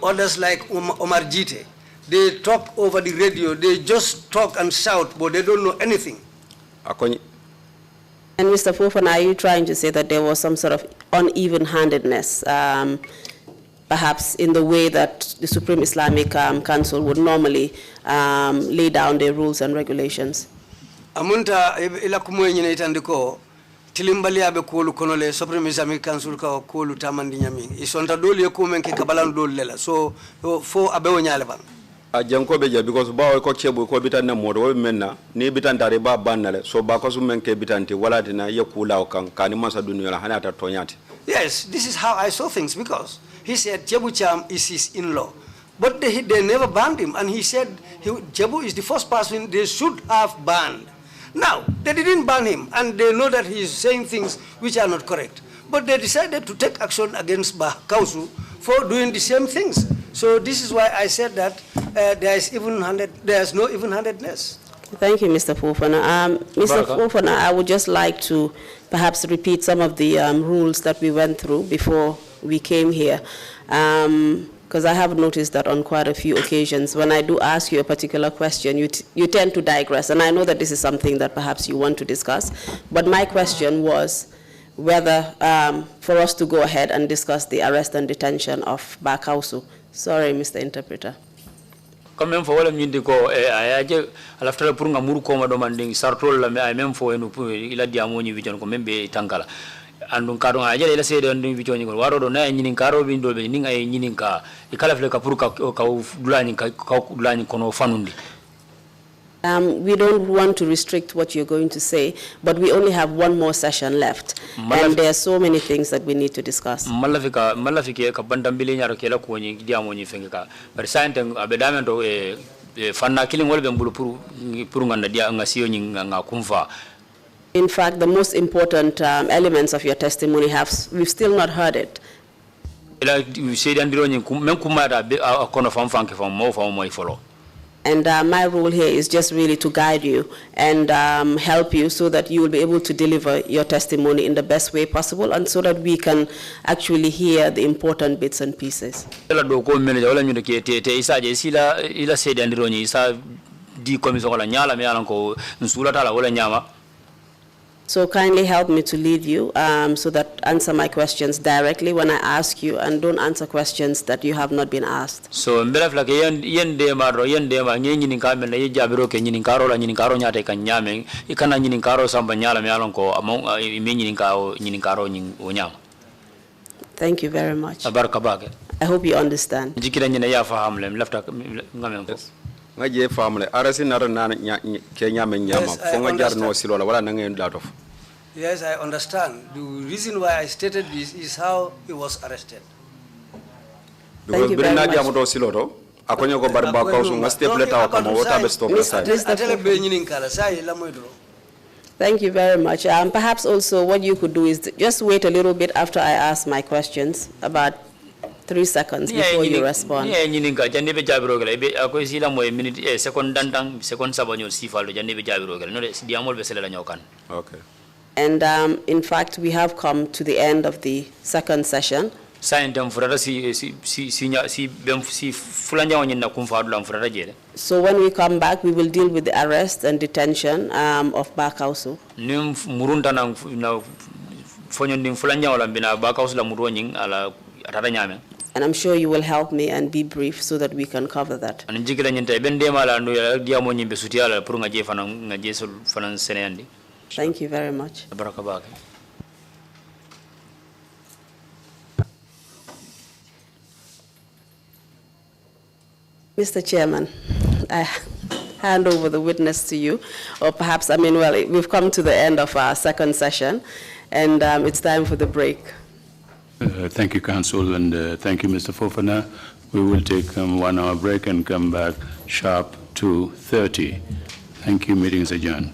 others like Omar Jite. They talk over the radio, they just talk and shout, but they don't know anything. And Mr. Fofana, are you trying to say that there was some sort of uneven-handedness, perhaps in the way that the Supreme Islamic Council would normally lay down their rules and regulations? Amunta ila kumwenye itandiko tilimbali abe kolu konole Supreme Islamic Council ka kolu tamandi nyami isonta doli yekumenke kabalan doli lela so fo abe wonyale bang. Janko beja because ba ko chebu ko bitan na modo menna ni bitan tare ba banale so ba ko sumen ke bitanti wala dina yakula kan kan masa dunya la hanata tonyati. Yes, this is how I saw things, because he said Chebu Cham is his in-law, but they never banned him, and he said Chebu is the first person they should have banned. Now they didn't ban him, and they know that he is saying things which are not correct, but they decided to take action against Kausu for doing the same things. So this is why I said that there is no even-handedness. Thank you, Mr. Fofana. Mr. Fofana, I would just like to perhaps repeat some of the rules that we went through before we came here, because I have noticed that on quite a few occasions, when I do ask you a particular question, you tend to digress, and I know that this is something that perhaps you want to discuss, but my question was whether for us to go ahead and discuss the arrest and detention of Bakausu. Sorry, Mr. Interpreter. Comme fo wala nyindi ko ayaje alaftala pour nga muru ko ma do manding sartol la ay même fo enu ila diamo nyi vision ko membe tankala andun kado ayaje ila sede andun vision ko waro do na nyinin karo bi ndo be ninga ay nyinin ka ikala fle ka pour ka dulani ka dulani kono fanundi. We don't want to restrict what you're going to say, but we only have one more session left, and there are so many things that we need to discuss. Malafiki ka bandambili nyaro kela ko nyi diamo nyi fengeka per sante abedamento fanna killing wolbe mbulu pour nganda dia ngasiyo nyi ngakumva. In fact, the most important elements of your testimony we've still not heard it. Ela said andiro nyi men kumara akono famfanke fam mo follow. And my role here is just really to guide you and help you so that you will be able to deliver your testimony in the best way possible, and so that we can actually hear the important bits and pieces. So kindly help me to lead you so that answer my questions directly when I ask you, and don't answer questions that you have not been asked. So mbele flake yende ma nyini kambe na yejabiro ke nyini karo la nyini karo nyate kanyame ikana nyini karo samba nyala myalon ko among nyini karo nyama. Thank you very much. Abaraka bage. I hope you understand. Jikira nyina ya fahamle lafta ngame ko. Ngaje famle arasi nar na Kenya menyama fonga jar no silola wala nangen datof. Yes, I understand. The reason why I stated this is how he was arrested. Because Brina Jamoto Siloto, Akonyo go barba kausu ngaste pleta kama wota be stop Thank you very much. Perhaps also what you could do is just wait a little bit after I ask my questions, about 3 seconds before you respond. Yeah, nyininga jande be jabiro gele be akoy sila mo minute second dantang second sabanyo sifalo jande be jabiro gele no de diamol be sele la nyokan. Okay. And in fact, we have come to the end of the second session. So when we come back, we will deal with the arrest and detention of Bakausu. fonyondi fulanya wala bina bakaus la muro nying ala atata nyame. And I'm sure you will help me and be brief so that we can cover that. An jigila nyinte ben dema la ndo ya diamo nyimbe sutia la pour ngaje fana ngaje sol fana seneyandi. Thank you very much. Baraka bake. Mr. Chairman, I hand over the witness to you, or perhaps, I mean, well, we've come to the end of our second session, and it's time for the break. Thank you, Council, and thank you, Mr. Fofana. We will take a 1 hour break and come back sharp to 2:30. Thank you. Meeting is adjourned.